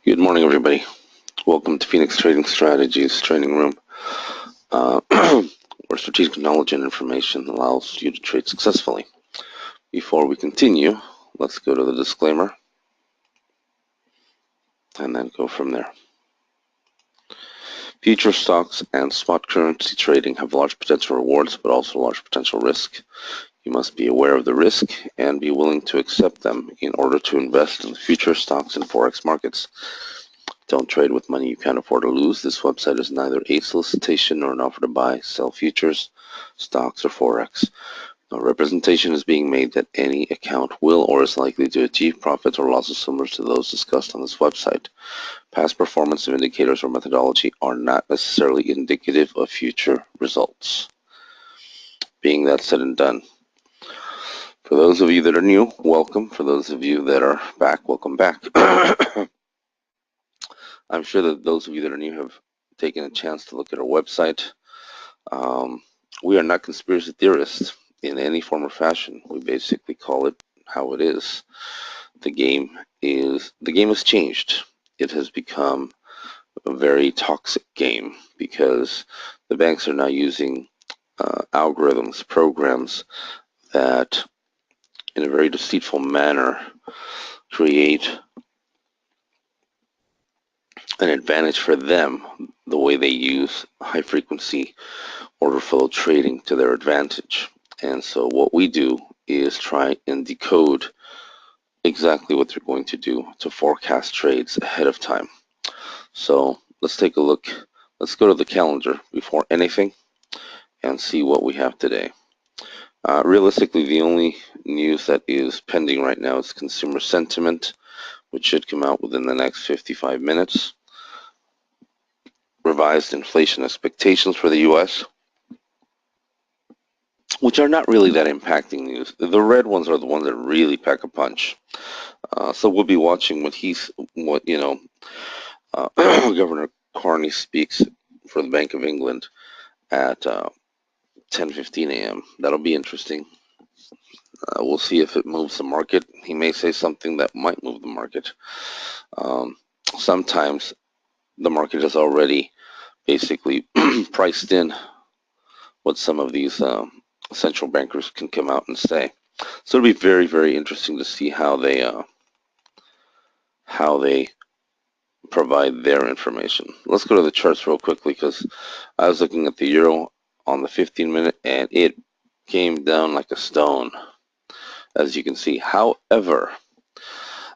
Good morning, everybody. Welcome to Phoenix Trading Strategies Training Room, where strategic knowledge and information allows you to trade successfully. Before we continue, let's go to the disclaimer and then go from there. Future stocks and spot currency trading have large potential rewards, but also large potential risk. You must be aware of the risk and be willing to accept them in order to invest in the future stocks and forex markets. Don't trade with money you can't afford to lose. This website is neither a solicitation nor an offer to buy, sell futures, stocks, or forex. No representation is being made that any account will or is likely to achieve profits or losses similar to those discussed on this website. Past performance of indicators or methodology are not necessarily indicative of future results. Being that said and done, for those of you that are new, welcome. For those of you that are back, welcome back. I'm sure that those of you that are new have taken a chance to look at our website. We are not conspiracy theorists in any form or fashion. We basically call it how it is. The game has changed. It has become a very toxic game because the banks are now using algorithms, programs that in a very deceitful manner create an advantage for them the way they use high frequency order flow trading to their advantage. And so what we do is try and decode exactly what they're going to do to forecast trades ahead of time. So let's take a look. Let's go to the calendar before anything and see what we have today. Realistically, the only news that is pending right now is consumer sentiment, which should come out within the next 55 minutes. Revised inflation expectations for the U.S., which are not really that impacting news. The red ones are the ones that really pack a punch. So we'll be watching what Governor Carney speaks for the Bank of England at 10:15 a.m. That'll be interesting. We'll see if it moves the market. He may say something that might move the market. Sometimes the market has already basically priced in what some of these central bankers can come out and say. So it'll be very, very interesting to see how they provide their information. Let's go to the charts real quickly because I was looking at the euro on the 15-minute and it came down like a stone, as you can see. However,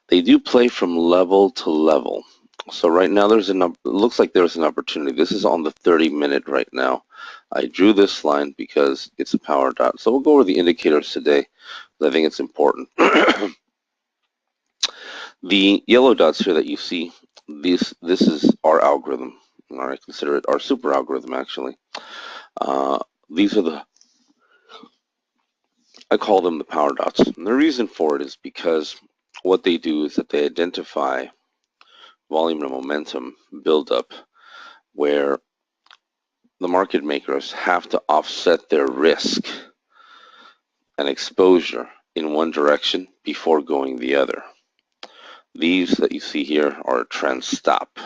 they do play from level to level. So right now it looks like there's an opportunity. This is on the 30-minute right now. I drew this line because it's a power dot. So we'll go over the indicators today. I think it's important. The yellow dots here that you see, this is our algorithm, or I consider it our super algorithm actually. These are I call them the power dots. And the reason for it is because what they do is that they identify volume and momentum buildup where the market makers have to offset their risk and exposure in one direction before going the other. These that you see here are a trend stop.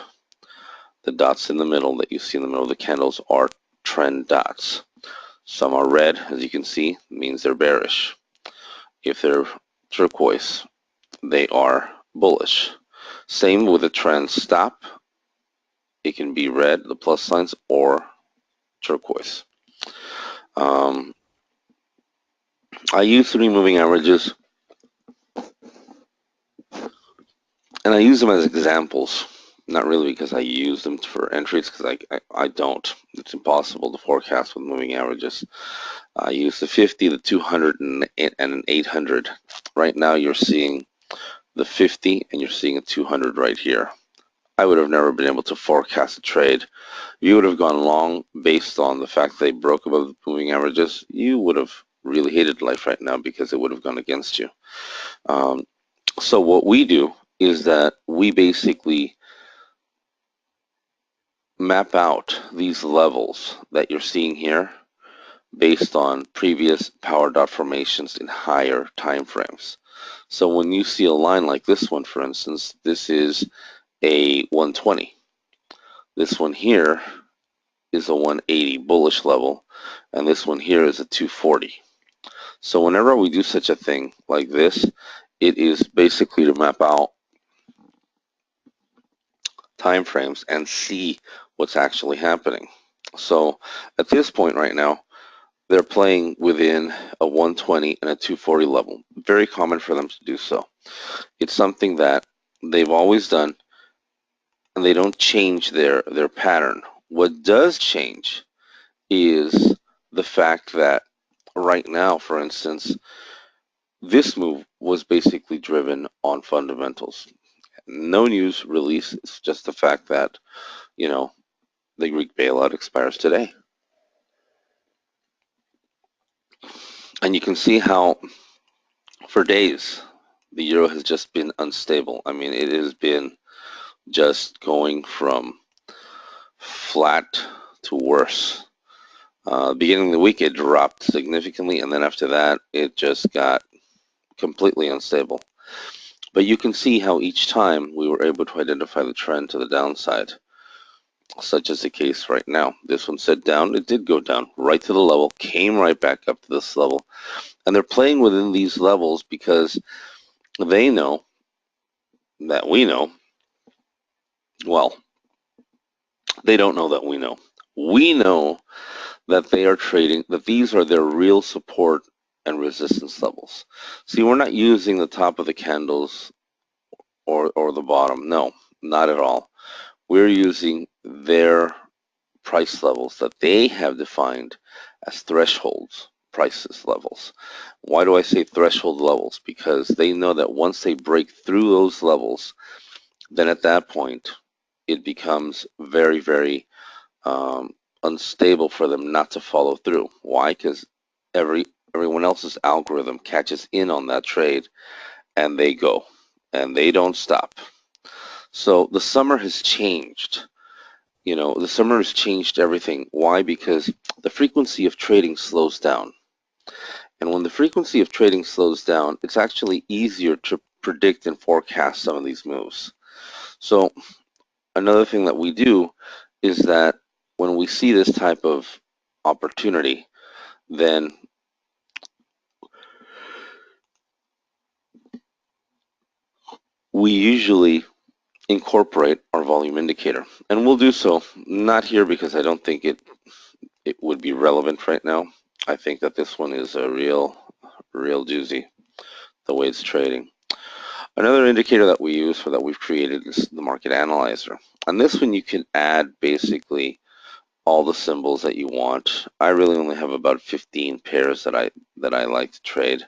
The dots in the middle that you see in the middle of the candles are trend dots. Some are red, as you can see, means they're bearish. If they're turquoise, they are bullish. Same with a trend stop. It can be red, the plus signs, or turquoise. I use 3 moving averages, and I use them as examples. Not really because I use them for entries, because I don't. It's impossible to forecast with moving averages. I use the 50, the 200, and an 800. Right now you're seeing the 50 and you're seeing a 200 right here. I would have never been able to forecast a trade. You would have gone long based on the fact they broke above the moving averages. You would have really hated life right now because it would have gone against you. So what we do is that we basically map out these levels that you're seeing here based on previous power dot formations in higher time frames. So when you see a line like this one, for instance, this is a 120. This one here is a 180 bullish level, and this one here is a 240. So whenever we do such a thing like this, it is basically to map out time frames and see what's actually happening. So at this point right now, they're playing within a 120 and a 240 level. Very common for them to do so. It's something that they've always done, and they don't change their pattern. What does change is the fact that right now, for instance, this move was basically driven on fundamentals. No news release. It's just the fact that, you know, the Greek bailout expires today. And you can see how for days the euro has just been unstable. I mean, it has been just going from flat to worse. Beginning of the week, it dropped significantly, and then after that, it just got completely unstable. But you can see how each time we were able to identify the trend to the downside, such as the case right now. This one said down, it did go down right to the level, came right back up to this level, and they're playing within these levels because they know that we know, well, they don't know that we know. We know that they are trading, that these are their real support and resistance levels. See, we're not using the top of the candles or the bottom. No, not at all. We're using their price levels that they have defined as thresholds, prices levels. Why do I say threshold levels? Because they know that once they break through those levels, then at that point, it becomes very, very unstable for them not to follow through. Why? Because everyone else's algorithm catches in on that trade, and they go, and they don't stop. So the summer has changed. The summer has changed everything. Why? Because the frequency of trading slows down. And when the frequency of trading slows down, it's actually easier to predict and forecast some of these moves. So another thing that we do is that when we see this type of opportunity, then we usually incorporate our volume indicator. And we'll do so not here because I don't think it would be relevant right now. I think that this one is a real doozy, the way it's trading. Another indicator that we use for that we've created is the market analyzer. On this one, you can add basically all the symbols that you want. I really only have about 15 pairs that I like to trade,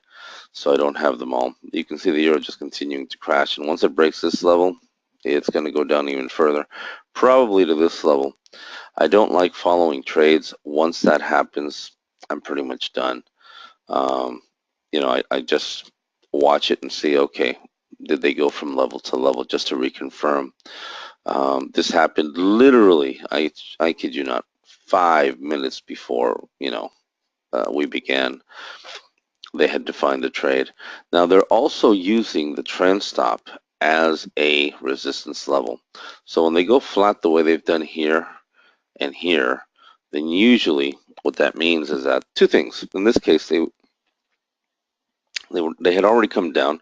so I don't have them all. You can see the euro just continuing to crash, and once it breaks this level, it's going to go down even further, probably to this level. I don't like following trades. Once that happens, I'm pretty much done. Um, I just watch it and see, okay, did they go from level to level just to reconfirm? This happened literally, I kid you not, 5 minutes before, we began. They had defined the trade. Now they're also using the trend stop as a resistance level. So when they go flat the way they've done here and here, then usually what that means is that two things. In this case, they had already come down.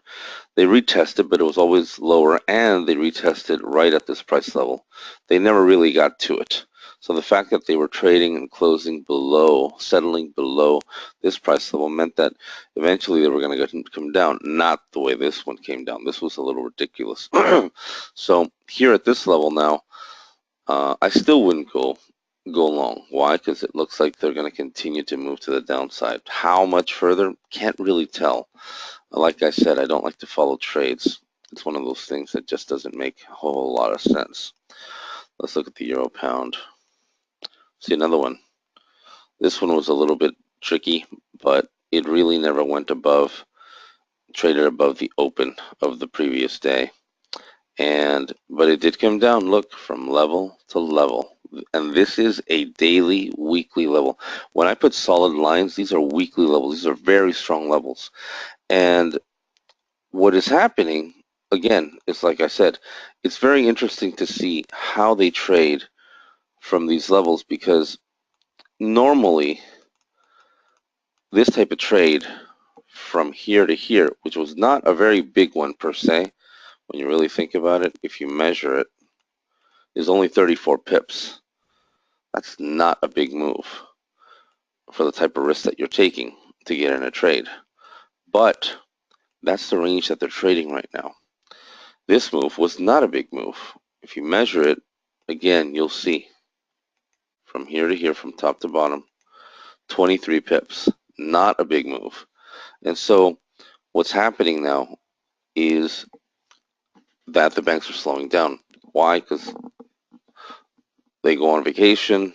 They retested, but it was always lower, and they retested right at this price level. They never really got to it. So the fact that they were trading and closing below, settling below this price level meant that eventually they were going to come down, not the way this one came down. This was a little ridiculous. So here at this level now, I still wouldn't go long. Why? Because it looks like they're going to continue to move to the downside. How much further? Can't really tell. Like I said, I don't like to follow trades. It's one of those things that just doesn't make a whole lot of sense. Let's look at the euro pound. See another one. This one was a little bit tricky, but it really never went above, traded above the open of the previous day. But it did come down, look, from level to level. And this is a daily, weekly level. When I put solid lines, these are weekly levels. These are very strong levels. And what is happening again, it's like I said, it's very interesting to see how they trade from these levels, because normally this type of trade from here to here, which was not a very big one per se, when you really think about it, if you measure it, is only 34 pips. That's not a big move for the type of risk that you're taking to get in a trade. But that's the range that they're trading right now. This move was not a big move. If you measure it, again, you'll see from here to here, from top to bottom, 23 pips. Not a big move. And so what's happening now is that the banks are slowing down. Why? Because they go on vacation,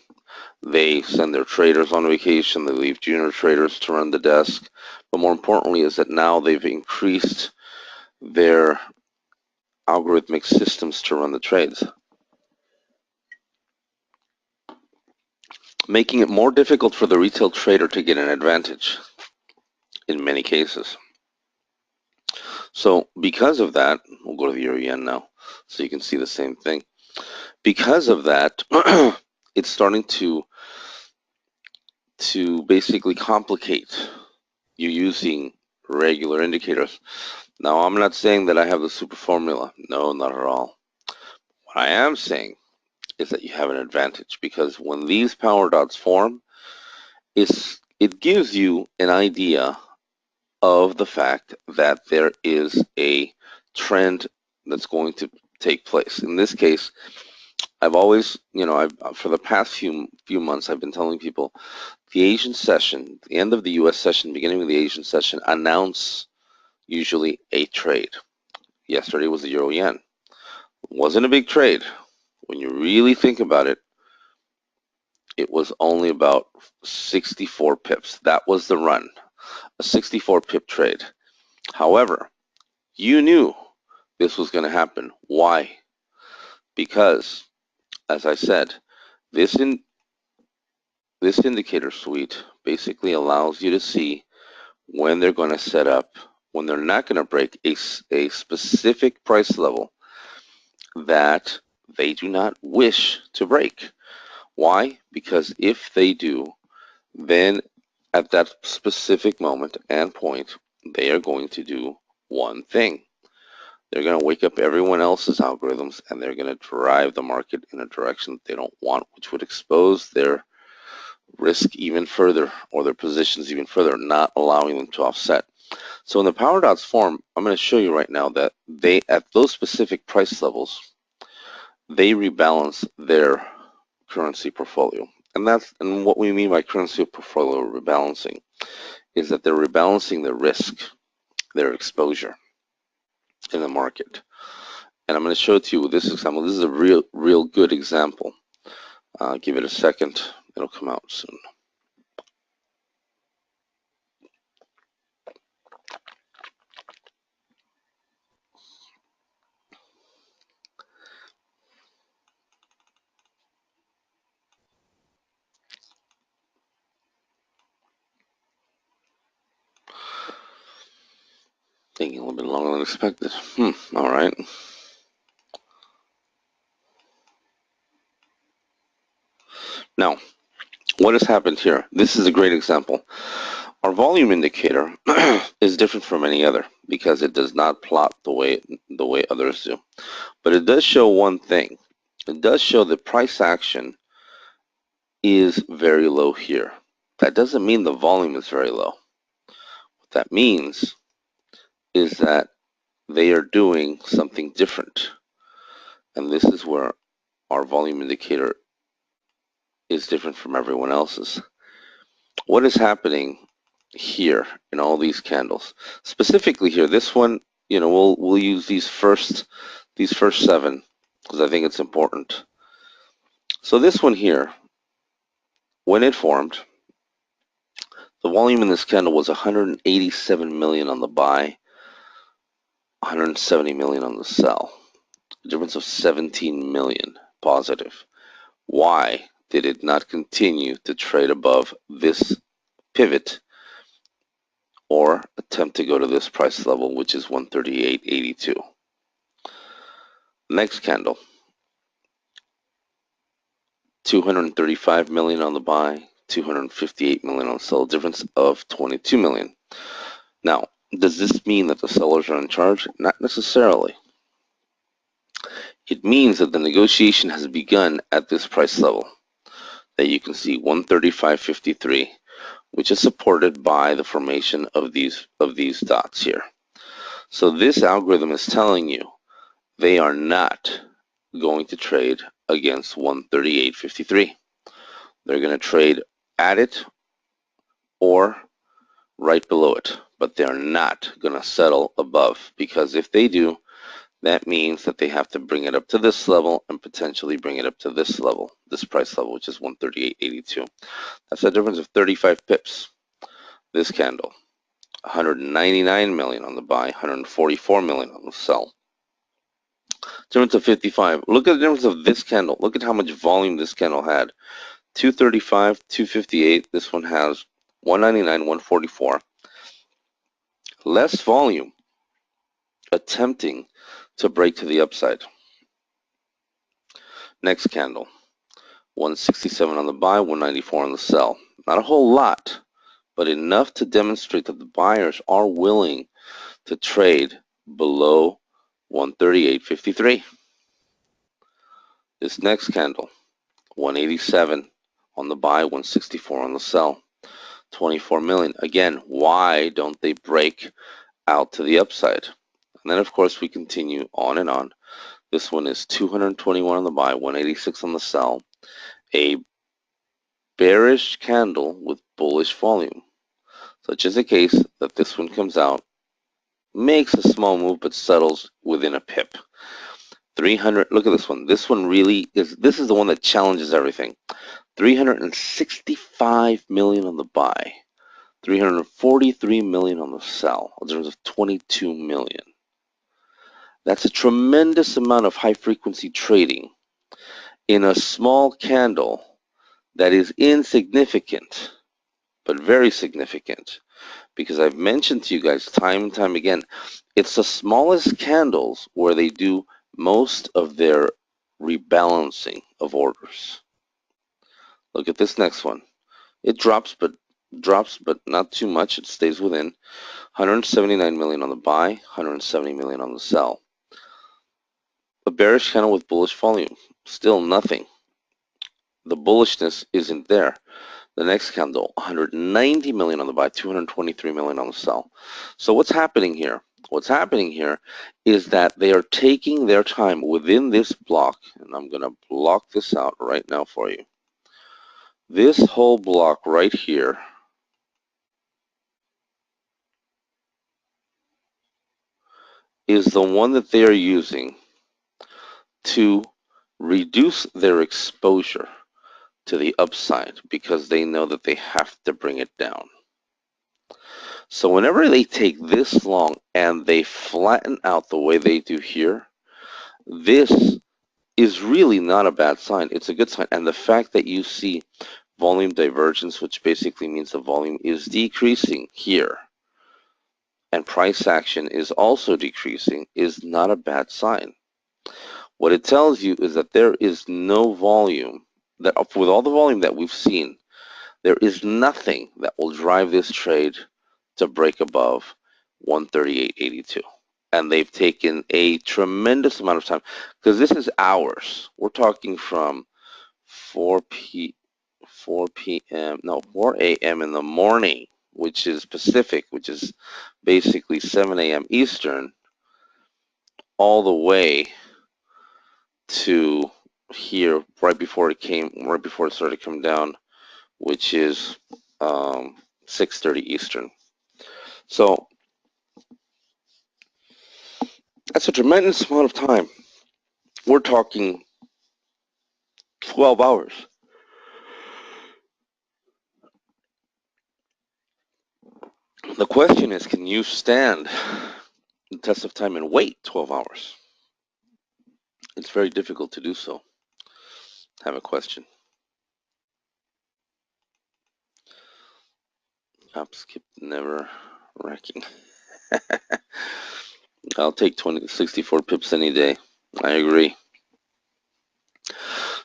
they send their traders on vacation, they leave junior traders to run the desk. But more importantly is that now they've increased their algorithmic systems to run the trades, making it more difficult for the retail trader to get an advantage in many cases. So because of that, we'll go to the euro yen now so you can see the same thing. Because of that, it's starting to basically complicate you using regular indicators. Now, I'm not saying that I have the super formula. No, not at all. What I am saying is that you have an advantage, because when these power dots form, it gives you an idea of the fact that there is a trend that's going to take place. In this case, I've always, for the past few months, I've been telling people the Asian session, the end of the U.S. session, beginning of the Asian session, announce usually a trade. Yesterday was the euro yen. It wasn't a big trade. When you really think about it, it was only about 64 pips. That was the run, a 64 pip trade. However, you knew this was going to happen. Why? Because, as I said, this indicator suite basically allows you to see when they're going to set up, when they're not going to break a specific price level that they do not wish to break. Why? Because if they do, then at that specific moment and point, they are going to do one thing. They're going to wake up everyone else's algorithms, and they're going to drive the market in a direction that they don't want, which would expose their risk even further, or their positions even further, not allowing them to offset. So in the power dots form, I'm going to show you right now that they, at those specific price levels, they rebalance their currency portfolio. And what we mean by currency portfolio rebalancing is that they're rebalancing their risk, their exposure in the market. And I'm going to show it to you with this example. This is a real good example. Give it a second. It'll come out soon. Taking a little bit longer than expected. All right. Now, what has happened here? This is a great example. Our volume indicator is different from any other because it does not plot the way others do. But it does show one thing. It does show that price action is very low here. That doesn't mean the volume is very low. What that means is that they are doing something different. And this is where our volume indicator is different from everyone else's. What is happening here in all these candles? Specifically here, this one, we'll use these first 7 because I think it's important. So this one here, when it formed, the volume in this candle was 187 million on the buy, 170 million on the sell. A difference of 17 million positive. Why did it not continue to trade above this pivot or attempt to go to this price level, which is 138.82? Next candle, 235 million on the buy, 258 million on the sell, difference of 22 million. Now, does this mean that the sellers are in charge? Not necessarily. It means that the negotiation has begun at this price level that you can see, 135.53, which is supported by the formation of these dots here. So this algorithm is telling you they are not going to trade against 138.53. They're going to trade at it or right below it, but they're not going to settle above, because if they do, that means that they have to bring it up to this level and potentially bring it up to this level, this price level, which is 138.82. That's a difference of 35 pips. This candle, 199 million on the buy, 144 million on the sell. Difference of 55. Look at the difference of this candle. Look at how much volume this candle had. 235, 258. This one has 199, 144. Less volume attempting to break to the upside. Next candle, 167 on the buy, 194 on the sell. Not a whole lot, but enough to demonstrate that the buyers are willing to trade below 138.53. This next candle, 187 on the buy, 164 on the sell. 24 million. Again, why don't they break out to the upside? And then, of course, we continue on and on. This one is 221 on the buy, 186 on the sell. A bearish candle with bullish volume. Such is the case that this one comes out, makes a small move, but settles within a pip. 300, look at this one. This one really is, this is the one that challenges everything. 365 million on the buy, 343 million on the sell, a difference of 22 million. That's a tremendous amount of high frequency trading in a small candle that is insignificant, but very significant. Because I've mentioned to you guys time and time again, it's the smallest candles where they do most of their rebalancing of orders. Look at this next one. It drops, but not too much. It stays within. 179 million on the buy, 170 million on the sell. A bearish candle with bullish volume. Still nothing. The bullishness isn't there. The next candle, 190 million on the buy, 223 million on the sell. So what's happening here? What's happening here is that they are taking their time within this block, and I'm going to block this out right now for you. This whole block right here is the one that they are using to reduce their exposure to the upside, because they know that they have to bring it down. So whenever they take this long and they flatten out the way they do here, this is really not a bad sign. It's a good sign. And the fact that you see volume divergence, which basically means the volume is decreasing here, and price action is also decreasing, is not a bad sign. What it tells you is that there is no volume, that with all the volume that we've seen, there is nothing that will drive this trade to break above 138.82. And they've taken a tremendous amount of time, because this is hours. We're talking from 4 a.m. in the morning, which is Pacific, which is basically 7 a.m. Eastern, all the way to here right before it started to come down, which is 6:30 Eastern. So that's a tremendous amount of time. We're talking 12 hours. The question is, can you stand the test of time and wait 12 hours? It's very difficult to do so. I have a question. Skip never wrecking. I'll take 64 pips any day. I agree.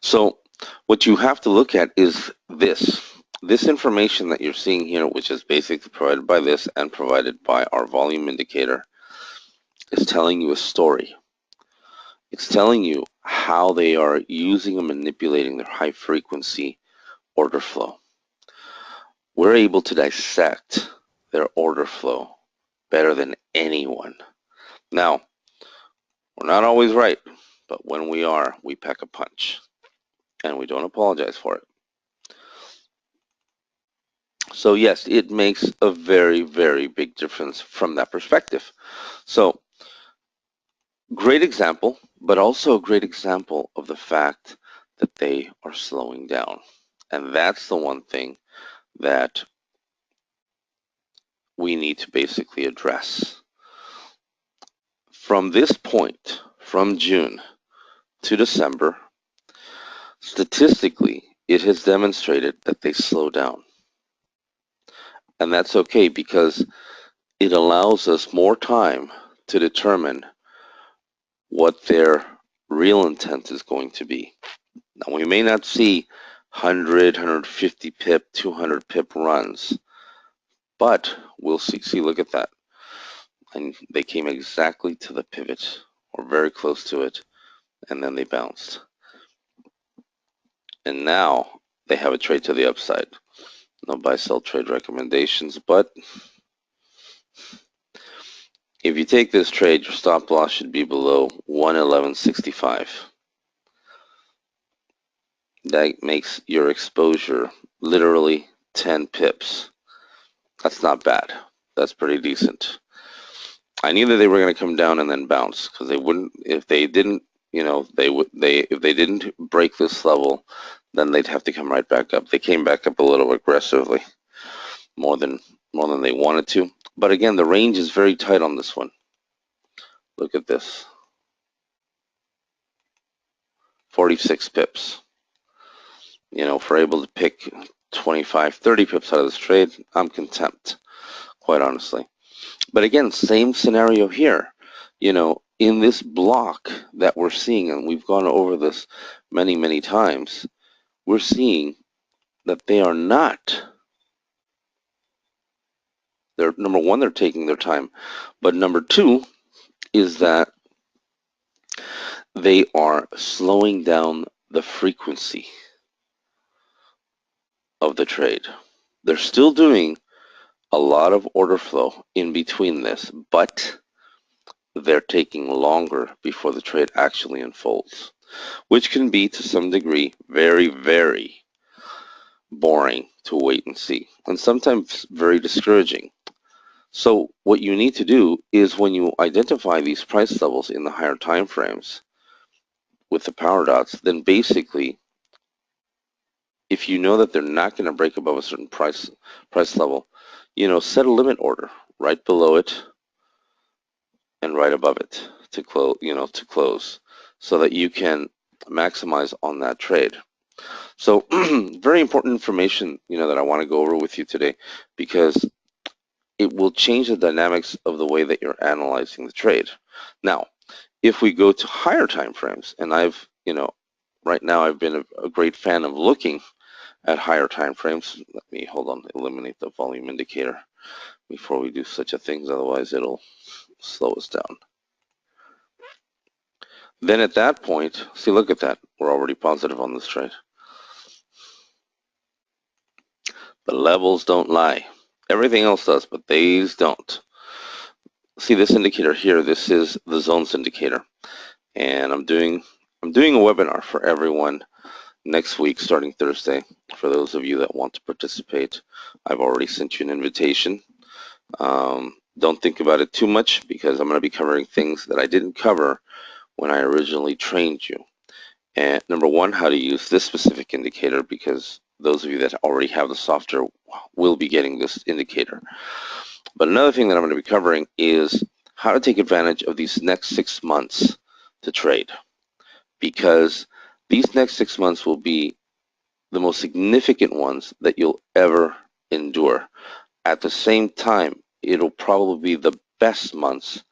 So what you have to look at is this. This information that you're seeing here, which is basically provided by this and provided by our volume indicator, is telling you a story. It's telling you how they are using and manipulating their high frequency order flow. We're able to dissect their order flow better than anyone. Now, we're not always right, but when we are, we pack a punch, and we don't apologize for it. So yes, it makes a very, very big difference from that perspective. So great example, but also a great example of the fact that they are slowing down. And that's the one thing that we need to basically address. From this point, from June to December, statistically, it has demonstrated that they slow down. And that's okay because it allows us more time to determine what their real intent is going to be. Now, we may not see 100, 150 pip, 200 pip runs, but we'll see, look at that. And they came exactly to the pivot or very close to it, and then they bounced. And now they have a trade to the upside. No buy sell trade recommendations, but if you take this trade, your stop loss should be below 111.65. That makes your exposure literally 10 pips. That's not bad. That's pretty decent. I knew that they were going to come down and then bounce because they wouldn't if they didn't, if they didn't break this level, then they'd have to come right back up. They came back up a little aggressively, more than they wanted to. But again, the range is very tight on this one. Look at this. 46 pips. If we're able to pick 25, 30 pips out of this trade, I'm content, quite honestly. But again, same scenario here. In this block that we're seeing, and we've gone over this many, many times, we're seeing that they are not. Number one, they're taking their time. But number two is that they are slowing down the frequency of the trade. They're still doing a lot of order flow in between this, but they're taking longer before the trade actually unfolds, which can be to some degree very, very boring to wait and see, and sometimes very discouraging. So what you need to do is when you identify these price levels in the higher time frames with the power dots, then basically, if you know that they're not going to break above a certain price level, set a limit order right below it and right above it to close, so that you can maximize on that trade. So very important information, that I want to go over with you today, because it will change the dynamics of the way that you're analyzing the trade. Now, if we go to higher time frames, and right now I've been a great fan of looking at higher time frames. Let me, hold on, eliminate the volume indicator before we do such a thing, otherwise it'll slow us down. Then at that point, see, look at that. We're already positive on this trade. The levels don't lie. Everything else does, but these don't. See this indicator here, this is the zones indicator. And I'm doing a webinar for everyone next week starting Thursday. For those of you that want to participate, I've already sent you an invitation. Don't think about it too much, because I'm going to be covering things that I didn't cover when I originally trained you. And number one, how to use this specific indicator, because those of you that already have the software will be getting this indicator. But another thing that I'm going to be covering is how to take advantage of these next 6 months to trade, because these next 6 months will be the most significant ones that you'll ever endure. At the same time, it'll probably be the best months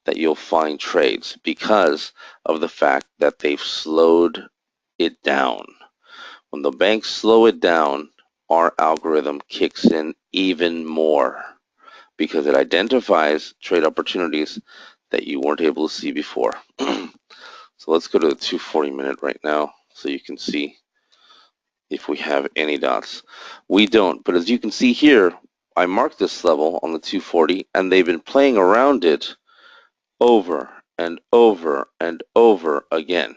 that you'll find trades because of the fact that they've slowed it down. When the banks slow it down, our algorithm kicks in even more because it identifies trade opportunities that you weren't able to see before. So let's go to the 240 minute right now so you can see if we have any dots. We don't, but as you can see here, I marked this level on the 240 and they've been playing around it over and over and over again.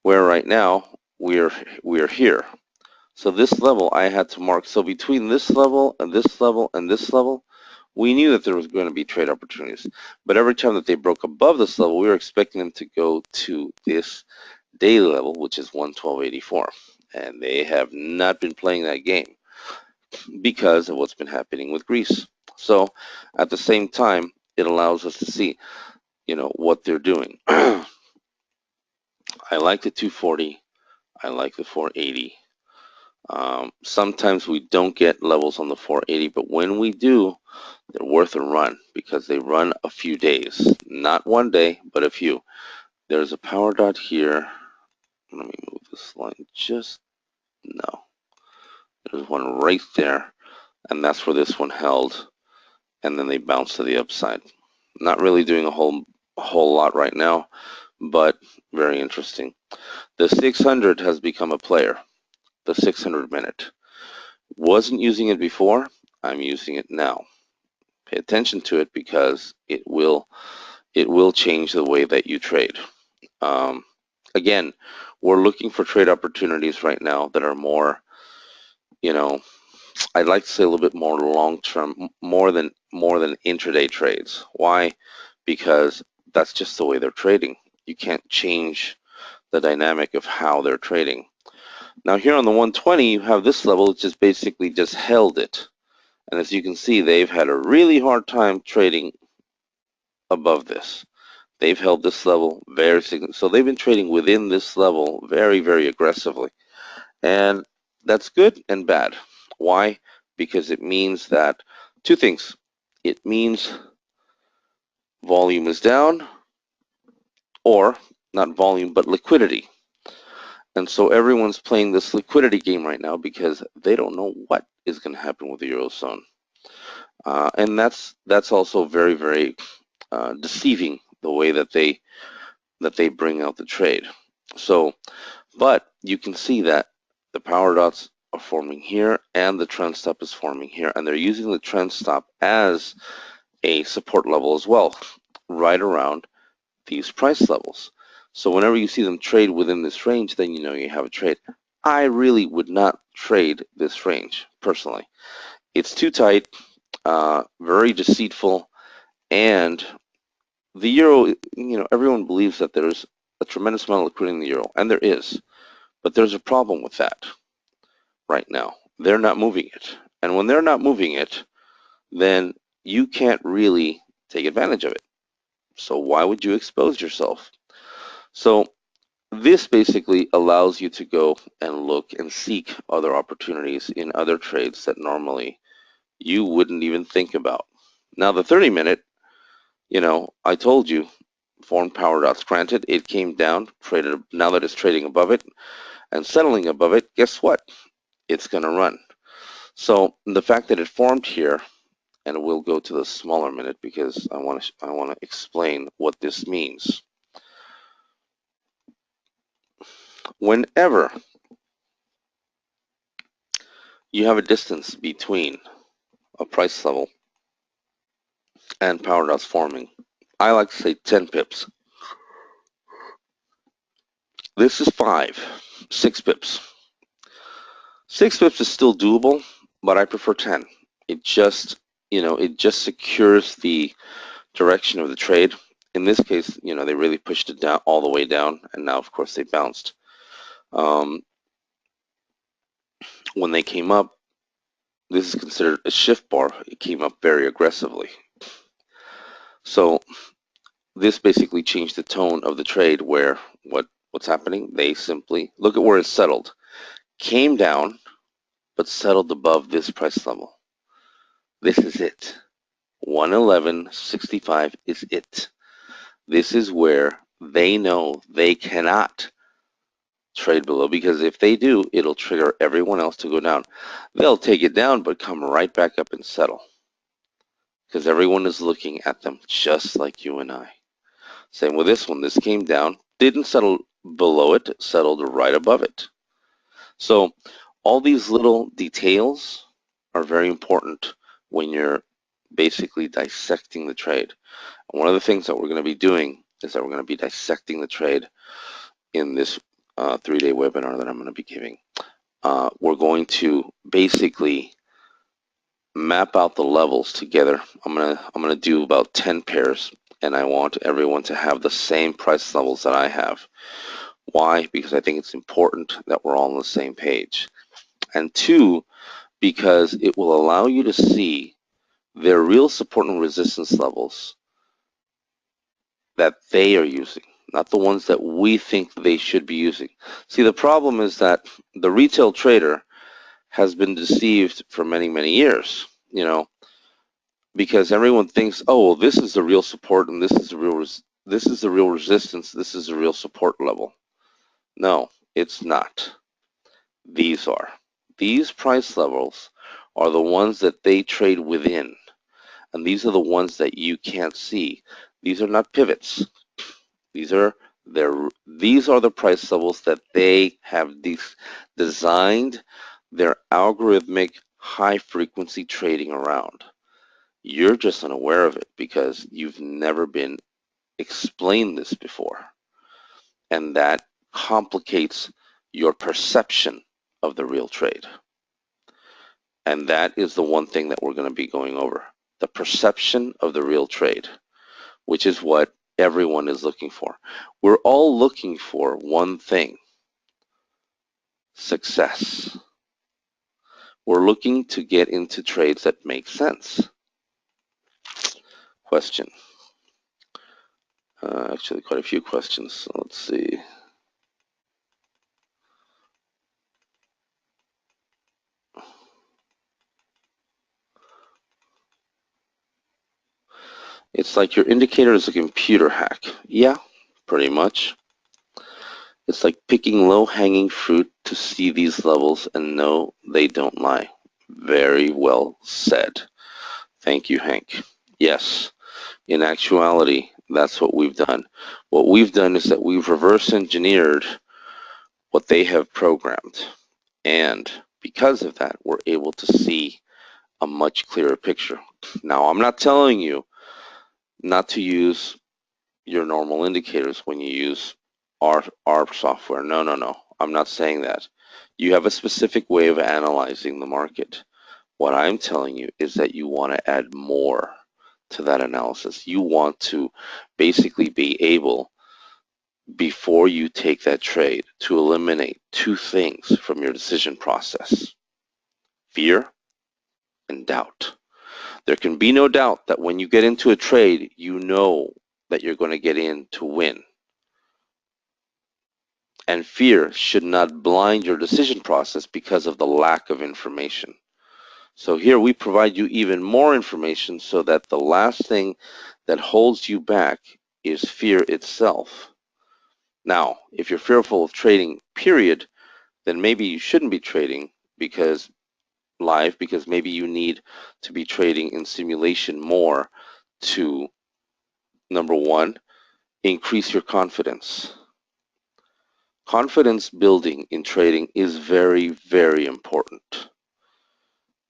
Where right now we're here. So this level I had to mark. So between this level and this level and this level, we knew that there was going to be trade opportunities. But every time that they broke above this level, we were expecting them to go to this daily level, which is 112.84. And they have not been playing that game because of what's been happening with Greece. So at the same time, it allows us to see, what they're doing. I like the 240. I like the 480. Sometimes we don't get levels on the 480, but when we do, they're worth a run because they run a few days. Not one day, but a few. There's a power dot here. Let me move this line just, no. There's one right there, and that's where this one held, and then they bounced to the upside. Not really doing a whole lot right now, but very interesting. The 600 has become a player. The 600 minute. Wasn't using it before. I'm using it now. Pay attention to it because it will change the way that you trade. Again, we're looking for trade opportunities right now that are more, I'd like to say a little bit more long-term, more than intraday trades. Why? Because that's just the way they're trading. You can't change the dynamic of how they're trading. Now here on the 120, you have this level, which is basically just held it. And as you can see, they've had a really hard time trading above this. They've held this level very significant. So they've been trading within this level very, very aggressively. And that's good and bad. Why? Because it means that two things. It means volume is down, or not volume, but liquidity. And so everyone's playing this liquidity game right now because they don't know what is going to happen with the Eurozone. And that's also very, very deceiving, the way that they bring out the trade. So, but you can see that the power dots are forming here and the trend stop is forming here, and they're using the trend stop as a support level as well, right around these price levels. So whenever you see them trade within this range, then you know you have a trade. I really would not trade this range personally. It's too tight, very deceitful, and the euro, everyone believes that there's a tremendous amount of liquidity in the euro, and there is, but there's a problem with that right now. They're not moving it. And when they're not moving it, then you can't really take advantage of it. So why would you expose yourself? So this basically allows you to go and look and seek other opportunities in other trades that normally you wouldn't even think about. Now the 30 minute, I told you, formed power dots. Granted, it came down, traded. Now that it's trading above it and settling above it, guess what? It's going to run. So the fact that it formed here, and we'll go to the smaller minute because I want to explain what this means. Whenever you have a distance between a price level and power dots forming, I like to say 10 pips. This is 6 pips. 6 pips is still doable, but I prefer 10. It just, it just secures the direction of the trade. In this case, they really pushed it down all the way down, and now, of course, they bounced. When they came up, this is considered a shift bar. It came up very aggressively. So this basically changed the tone of the trade, where what's happening? They simply look at where it's settled. Came down, but settled above this price level. This is it. 111.65 is it. This is where they know they cannot trade below, because if they do, it'll trigger everyone else to go down. They'll take it down, but come right back up and settle, because everyone is looking at them just like you and I. Same with this one. This came down, didn't settle below it, settled right above it. So all these little details are very important when you're basically dissecting the trade. And one of the things that we're going to be doing is that we're going to be dissecting the trade in this 3-day webinar that I'm going to be giving. We're going to basically map out the levels together. I'm gonna do about 10 pairs, and I want everyone to have the same price levels that I have. Why? Because I think it's important that we're all on the same page. And two, because it will allow you to see their real support and resistance levels that they are using, not the ones that we think they should be using. See, the problem is that the retail trader has been deceived for many, many years, because everyone thinks, oh, well, this is the real support and this is the real resistance, this is the real support level. No, it's not. These are. These price levels are the ones that they trade within, and these are the ones that you can't see. These are not pivots. These are the price levels that they have designed their algorithmic high frequency trading around. You're just unaware of it because you've never been explained this before. And that complicates your perception of the real trade. And that is the one thing that we're going to be going over. The perception of the real trade, which is what everyone is looking for. We're all looking for one thing: success. We're looking to get into trades that make sense. Question. Actually, quite a few questions. So let's see. It's like your indicator is a computer hack. Yeah, pretty much. It's like picking low-hanging fruit to see these levels and know they don't lie. Very well said. Thank you, Hank. Yes, in actuality, that's what we've done. What we've done is that we've reverse engineered what they have programmed. And because of that, we're able to see a much clearer picture. Now, I'm not telling you not to use your normal indicators when you use our software. No, no, no. I'm not saying that. You have a specific way of analyzing the market. What I'm telling you is that you want to add more to that analysis. You want to basically be able, before you take that trade, to eliminate two things from your decision process: fear and doubt. There can be no doubt that when you get into a trade, you know that you're going to get in to win. And fear should not blind your decision process because of the lack of information. So here we provide you even more information so that the last thing that holds you back is fear itself. Now, if you're fearful of trading, period, then maybe you shouldn't be trading because maybe you need to be trading in simulation more to, number one, increase your confidence. Confidence building in trading is very, very important.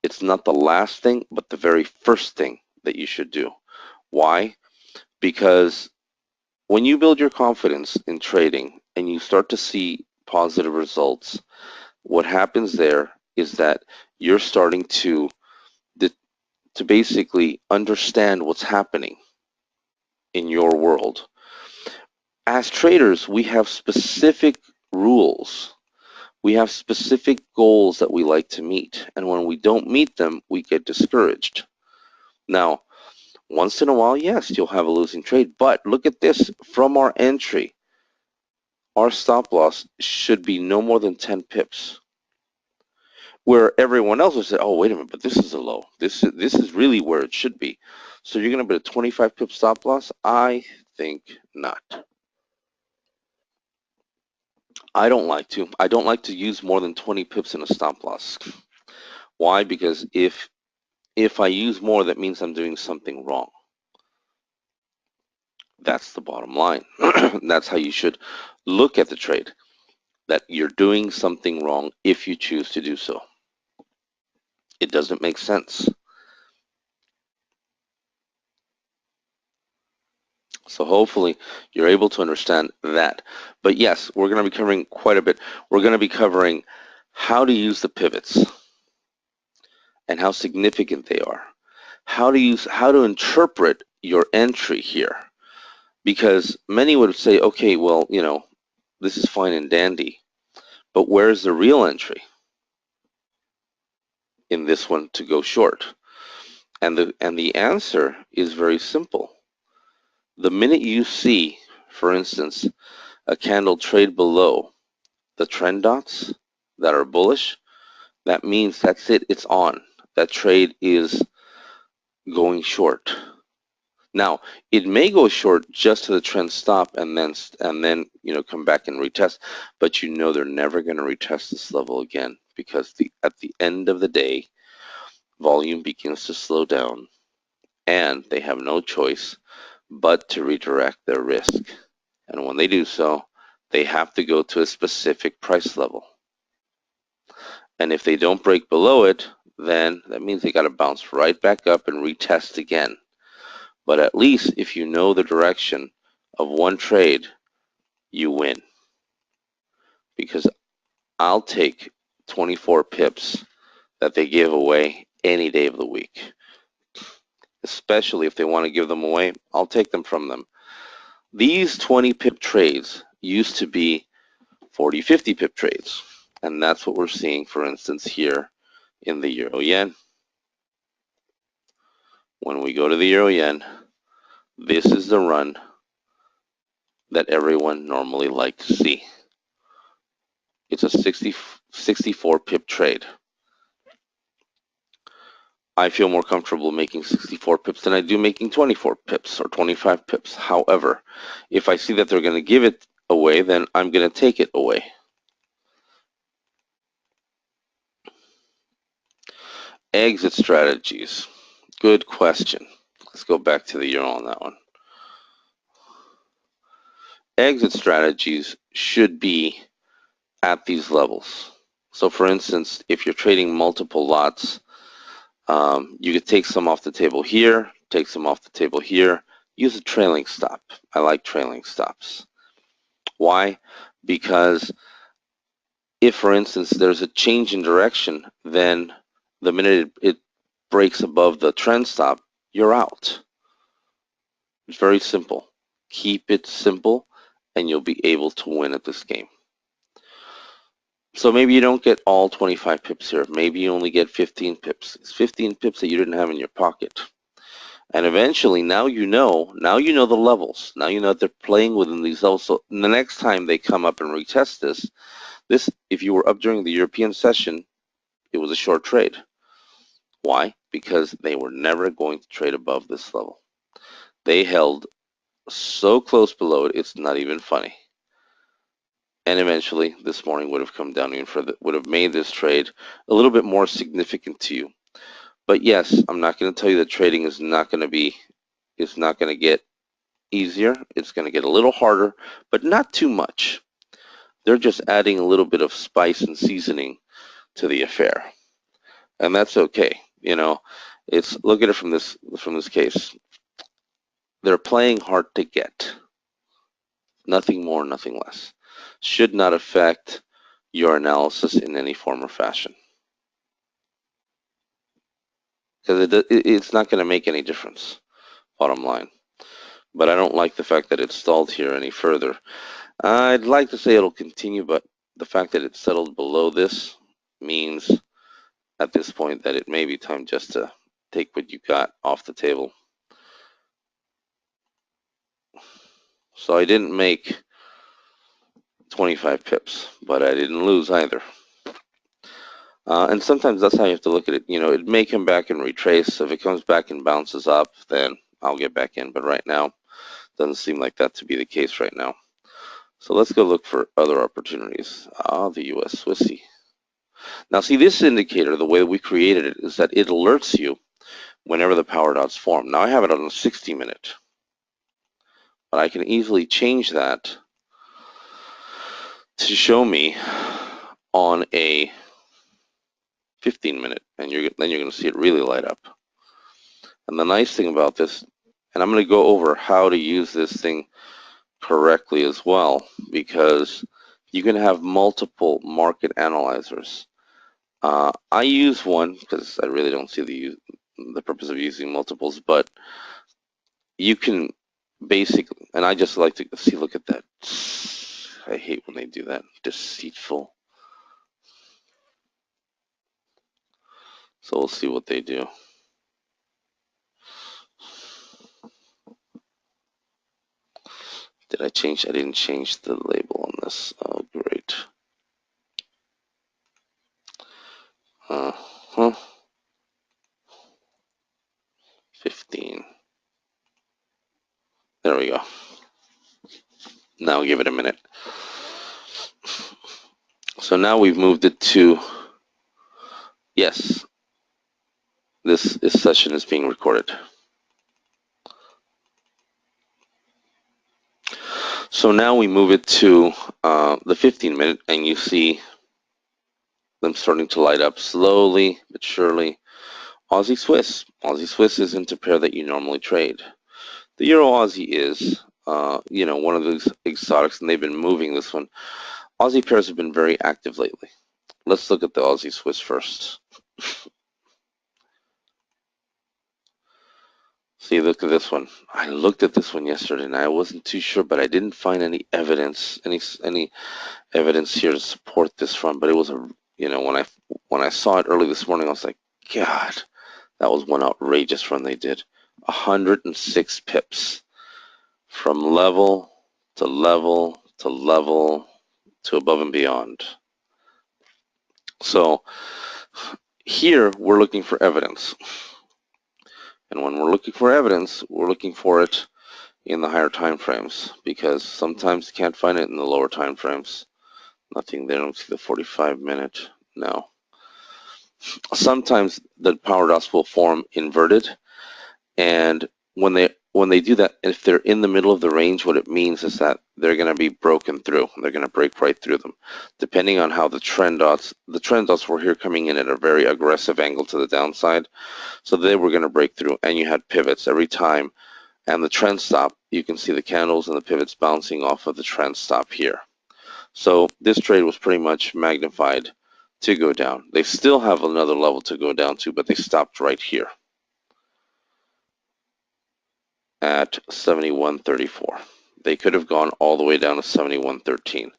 It's not the last thing, but the very first thing that you should do. Why? Because when you build your confidence in trading and you start to see positive results, what happens there is that you're starting to basically understand what's happening in your world. As traders, we have specific rules. We have specific goals that we like to meet. And when we don't meet them, we get discouraged. Now, once in a while, yes, you'll have a losing trade. But look at this. From our entry, our stop loss should be no more than 10 pips. Where everyone else will say, oh, wait a minute, but this is a low. This is really where it should be. So you're going to put a 25 pip stop loss? I think not. I don't like to. I don't like to use more than 20 pips in a stop loss. Why? Because if I use more, that means I'm doing something wrong. That's the bottom line. That's how you should look at the trade, that you're doing something wrong if you choose to do so. It doesn't make sense. So hopefully you're able to understand that. But yes, we're going to be covering quite a bit. We're going to be covering how to use the pivots and how significant they are. How to interpret your entry here. Because many would say, okay, well, this is fine and dandy, but where's the real entry in this one to go short? And the answer is very simple. The minute you see, for instance, a candle trade below the trend dots that are bullish, that means that's it, it's on. That trade is going short. Now, it may go short just to the trend stop and then come back and retest, but they're never going to retest this level again because at the end of the day, volume begins to slow down and they have no choice but to redirect their risk. And when they do so, they have to go to a specific price level. And if they don't break below it, then that means they got to bounce right back up and retest again. But at least if you know the direction of one trade, you win. Because I'll take 24 pips that they give away any day of the week. Especially if they want to give them away, I'll take them from them. These 20 pip trades used to be 40, 50 pip trades. And that's what we're seeing, for instance, here in the euro yen. When we go to the euro yen, this is the run that everyone normally likes to see. It's a 64 pip trade. I feel more comfortable making 64 pips than I do making 24 pips or 25 pips. However, if I see that they're going to give it away, then I'm going to take it away. Exit strategies. Good question. Let's go back to the euro on that one. Exit strategies should be at these levels. So for instance, if you're trading multiple lots, you could take some off the table here, take some off the table here, use a trailing stop. I like trailing stops. Why? Because if, for instance, there's a change in direction, then the minute it breaks above the trend stop, you're out. It's very simple. Keep it simple, and you'll be able to win at this game. So maybe you don't get all 25 pips here. Maybe you only get 15 pips. It's 15 pips that you didn't have in your pocket. And eventually, now you know the levels. Now you know that they're playing within these levels. So the next time they come up and retest this, if you were up during the European session, it was a short trade. Why? Because they were never going to trade above this level. They held so close below it, it's not even funny. And eventually, this morning would have come down even further, would have made this trade a little bit more significant to you. But yes, I'm not going to tell you that trading is not going to get easier. It's going to get a little harder, but not too much. They're just adding a little bit of spice and seasoning to the affair, and that's okay. It's look at it from this case. They're playing hard to get. Nothing more, nothing less. Should not affect your analysis in any form or fashion. Because it's not going to make any difference, bottom line. But I don't like the fact that it's stalled here any further. I'd like to say it'll continue, but the fact that it's settled below this means at this point that it may be time just to take what you got off the table. So I didn't make 25 pips, but I didn't lose either. And sometimes that's how you have to look at it. You know, it may come back and retrace. If it comes back and bounces up, then I'll get back in. But right now, doesn't seem like that to be the case right now. So let's go look for other opportunities. The US Swissy. Now see, this indicator, the way that we created it, is that it alerts you whenever the power dots form. Now I have it on a 60-minute, but I can easily change that to show me on a 15-minute, and then you're going to see it really light up. And the nice thing about this, and I'm going to go over how to use this thing correctly as well, because you can have multiple market analyzers. I use one because I really don't see the purpose of using multiples, but you can basically, and I just like to see, look at that. I hate when they do that, deceitful. So we'll see what they do. Did I change? I didn't change the label on this. Oh, great. Huh. 15. There we go. Now I'll give it a minute. So now we've moved it to, yes, this session is being recorded. So now we move it to the 15-minute, and you see them starting to light up slowly but surely. Aussie Swiss. Aussie Swiss isn't a pair that you normally trade. The Euro Aussie is, you know, one of those exotics, and they've been moving this one. Aussie pairs have been very active lately. Let's look at the Aussie Swiss first. See, look at this one. I looked at this one yesterday, and I wasn't too sure, but I didn't find any evidence, any evidence here to support this run. But it was a, you know, when I saw it early this morning, I was like, God, that was one outrageous run they did. 106 pips from level to level to level to above and beyond. So here we're looking for evidence. And when we're looking for evidence, we're looking for it in the higher time frames, because sometimes you can't find it in the lower time frames. Nothing there. Don't see the 45-minute. No. Sometimes the power dots will form inverted, and when they do that, if they're in the middle of the range, what it means is that they're going to be broken through. They're going to break right through them, depending on how the trend dots were here coming in at a very aggressive angle to the downside, so they were going to break through, and you had pivots every time. And the trend stop, you can see the candles and the pivots bouncing off of the trend stop here. So this trade was pretty much magnified to go down. They still have another level to go down to, but they stopped right here at 71.34. They could have gone all the way down to 71.13.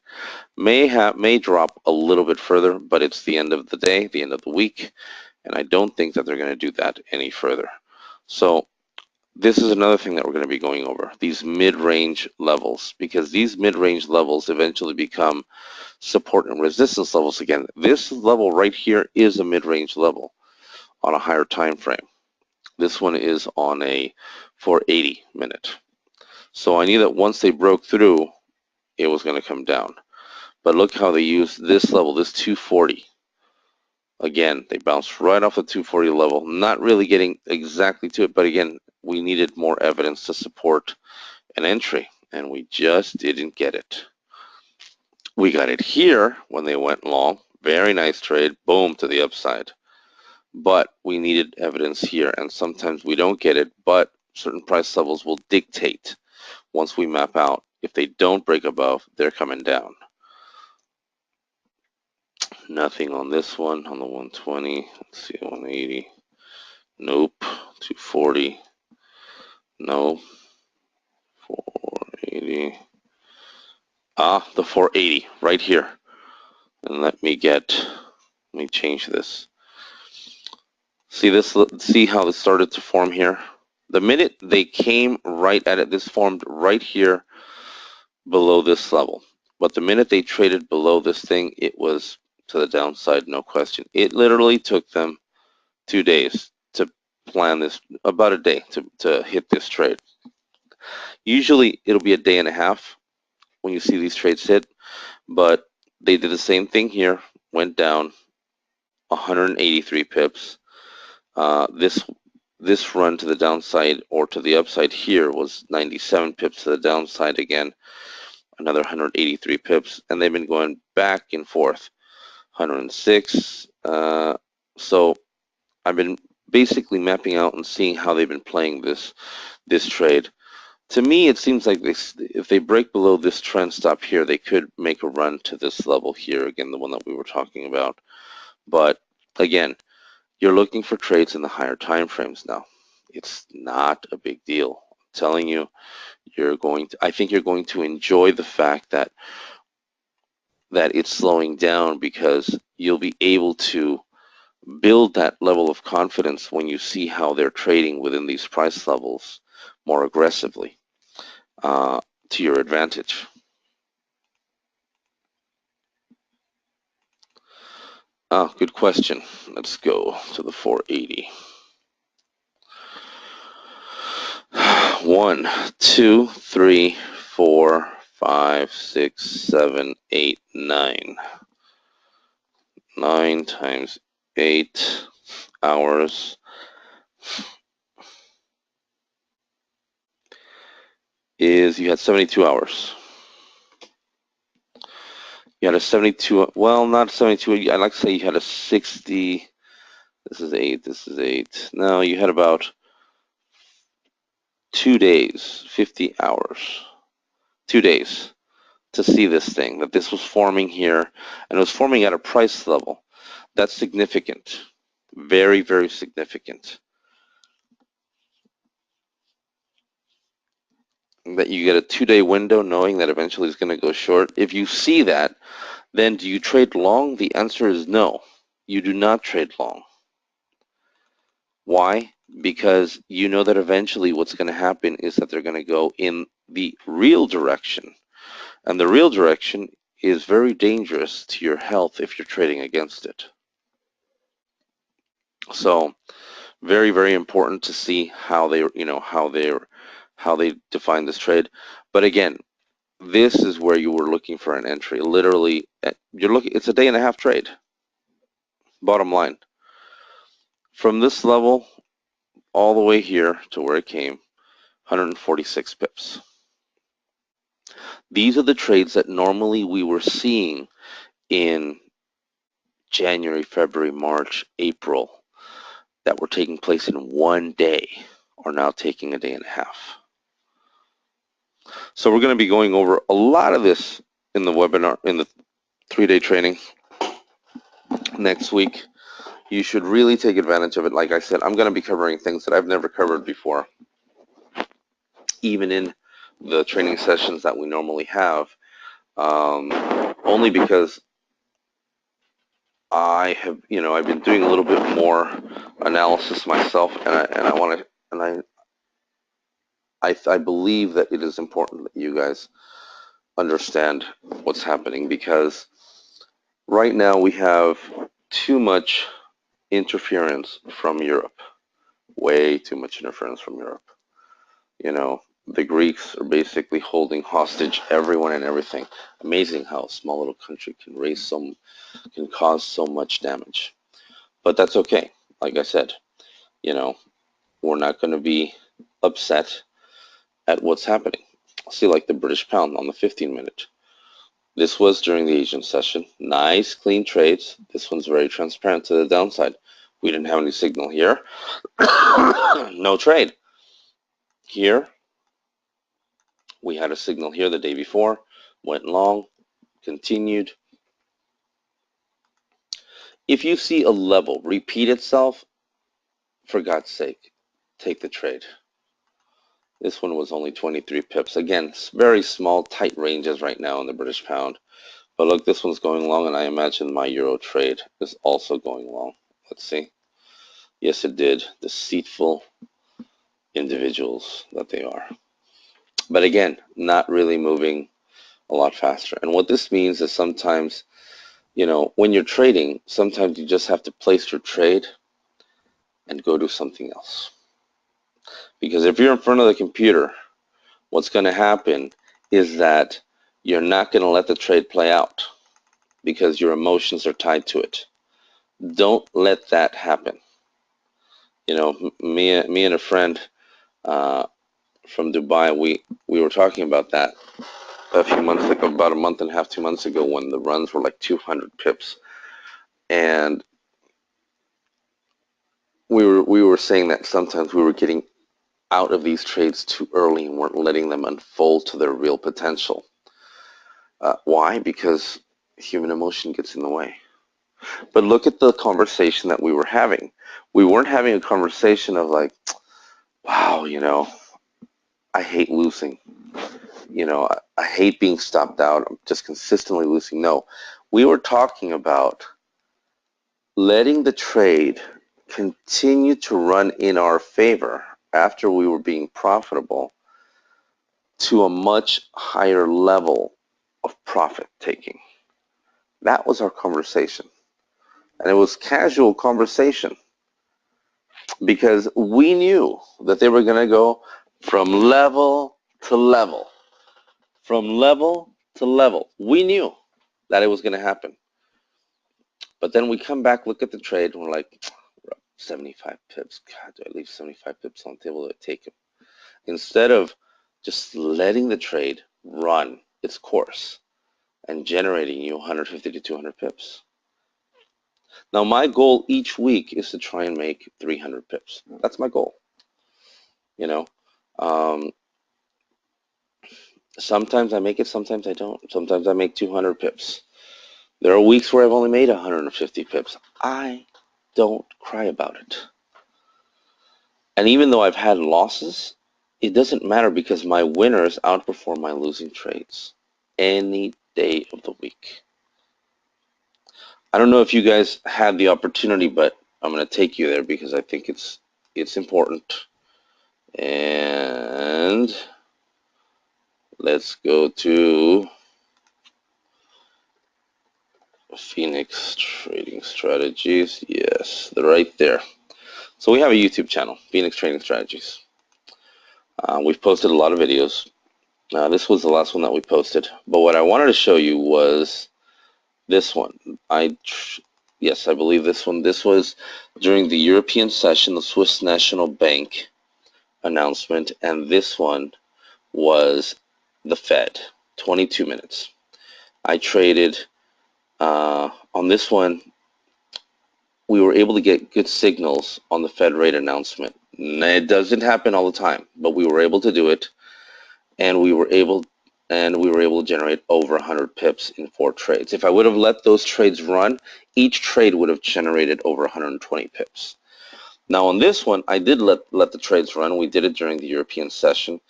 May drop a little bit further, but it's the end of the day, the end of the week, and I don't think that they're going to do that any further. So this is another thing that we're going to be going over, these mid-range levels, because these mid-range levels eventually become support and resistance levels again. This level right here is a mid-range level on a higher time frame. This one is on a 480-minute. So I knew that once they broke through, it was going to come down. But look how they used this level, this 240. Again, they bounced right off the 240 level, not really getting exactly to it, but again, we needed more evidence to support an entry, and we just didn't get it. We got it here when they went long. Very nice trade, boom, to the upside. But we needed evidence here, and sometimes we don't get it, but certain price levels will dictate once we map out. If they don't break above, they're coming down. Nothing on this one, on the 120. Let's see, 180. Nope. 240. No. 480. The 480 right here. And let me change this. See how this started to form here? The minute they came right at it, this formed right here below this level. But the minute they traded below this thing, it was to the downside, no question. It literally took them 2 days to plan this, about a day to hit this trade. Usually it'll be a day and a half when you see these trades hit, but they did the same thing here, went down 183 pips. This run to the downside or to the upside here was 97 pips to the downside again, another 183 pips, and they've been going back and forth, 106. So I've been basically mapping out and seeing how they've been playing this trade. To me, it seems like if they break below this trend stop here, they could make a run to this level here, again, the one that we were talking about. But again, you're looking for trades in the higher time frames now. It's not a big deal. I'm telling you, I think you're going to enjoy the fact that it's slowing down, because you'll be able to build that level of confidence when you see how they're trading within these price levels more aggressively, to your advantage. Good question. Let's go to the 480. 1, 2, 3, 4, 5, 6, 7, 8, 9. 9 times 8 hours is, you had 72 hours. You had a 72, well, not 72, I'd like to say you had a 60, this is 8, this is 8. No, you had about 2 days, 50 hours. 2 days to see this thing, that this was forming here, and it was forming at a price level. That's significant. Very, very significant. That you get a 2-day window knowing that eventually it's going to go short. If you see that, then do you trade long? The answer is no. You do not trade long. Why? Because you know that eventually what's going to happen is that they're going to go in the real direction. And the real direction is very dangerous to your health if you're trading against it. So very, very important to see how they, how they define this trade. But again, this is where you were looking for an entry. Literally, it's a day and a half trade. Bottom line. From this level all the way here to where it came, 146 pips. These are the trades that normally we were seeing in January, February, March, April, that were taking place in one day, are now taking a day and a half. So we're going to be going over a lot of this in the webinar, in the 3-day training next week. You should really take advantage of it. Like I said, I'm going to be covering things that I've never covered before, even in the training sessions that we normally have, only because I have, I've been doing a little bit more analysis myself, and I want to, and I believe that it is important that you guys understand what's happening, because right now we have too much interference from Europe, way too much interference from Europe. The Greeks are basically holding hostage everyone and everything. Amazing how a small little country can cause so much damage. But that's okay. Like I said, we're not going to be upset at what's happening. See, like the British pound on the 15-minute. This was during the Asian session. Nice, clean trades. This one's very transparent to the downside. We didn't have any signal here. No trade. Here, we had a signal here the day before. Went long, continued. If you see a level repeat itself, for God's sake, take the trade. This one was only 23 pips. Again, very small, tight ranges right now in the British pound. But look, this one's going long, and I imagine my euro trade is also going long. Let's see. Yes, it did. Deceitful individuals that they are. But again, not really moving a lot faster. And what this means is sometimes when you're trading, sometimes you just have to place your trade and go do something else. Because if you're in front of the computer, what's going to happen is that you're not going to let the trade play out because your emotions are tied to it. Don't let that happen. Me and a friend from Dubai, we were talking about that a few months ago, about a month and a half, 2 months ago, when the runs were like 200 pips, and we were saying that sometimes we were getting out of these trades too early and weren't letting them unfold to their real potential. Why? Because human emotion gets in the way. But look at the conversation that we were having. We weren't having a conversation of like, wow, I hate losing. I hate being stopped out. I'm just consistently losing. No, we were talking about letting the trade continue to run in our favor after we were being profitable to a much higher level of profit taking. That was our conversation. And it was casual conversation because we knew that they were going to go from level to level, from level to level. We knew that it was going to happen. But then we come back, look at the trade, and we're like, 75 pips. God, do I leave 75 pips on the table to take them? Instead of just letting the trade run its course and generating you 150 to 200 pips. Now, my goal each week is to try and make 300 pips. That's my goal. Um, sometimes I make it, sometimes I don't. Sometimes I make 200 pips. There are weeks where I've only made 150 pips. I don't cry about it. And even though I've had losses, it doesn't matter because my winners outperform my losing trades any day of the week. I don't know if you guys had the opportunity, but I'm going to take you there because I think it's important. And let's go to Phoenix Trading Strategies. Yes, they're right there. So we have a YouTube channel, Phoenix Trading Strategies. We've posted a lot of videos. This was the last one that we posted. But what I wanted to show you was this one. Yes, I believe this one. This was during the European session, the Swiss National Bank announcement, and this one was the Fed, 22 minutes. I traded on this one. We were able to get good signals on the Fed rate announcement. It doesn't happen all the time, but we were able to do it, and we were able to generate over 100 pips in 4 trades. If I would have let those trades run, each trade would have generated over 120 pips. Now on this one, I did let the trades run. We did it during the European session,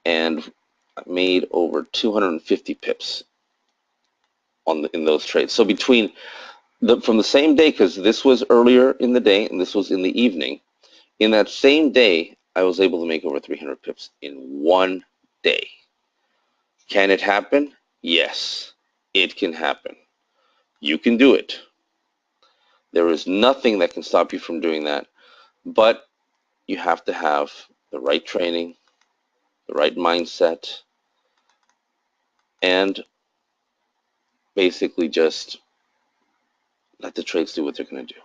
and I made over 250 pips in those trades. So from the same day, because this was earlier in the day and this was in the evening, in that same day, I was able to make over 300 pips in one day. Can it happen? Yes, it can happen. You can do it. There is nothing that can stop you from doing that, but you have to have the right training, the right mindset, and basically just let the trades do what they're going to do.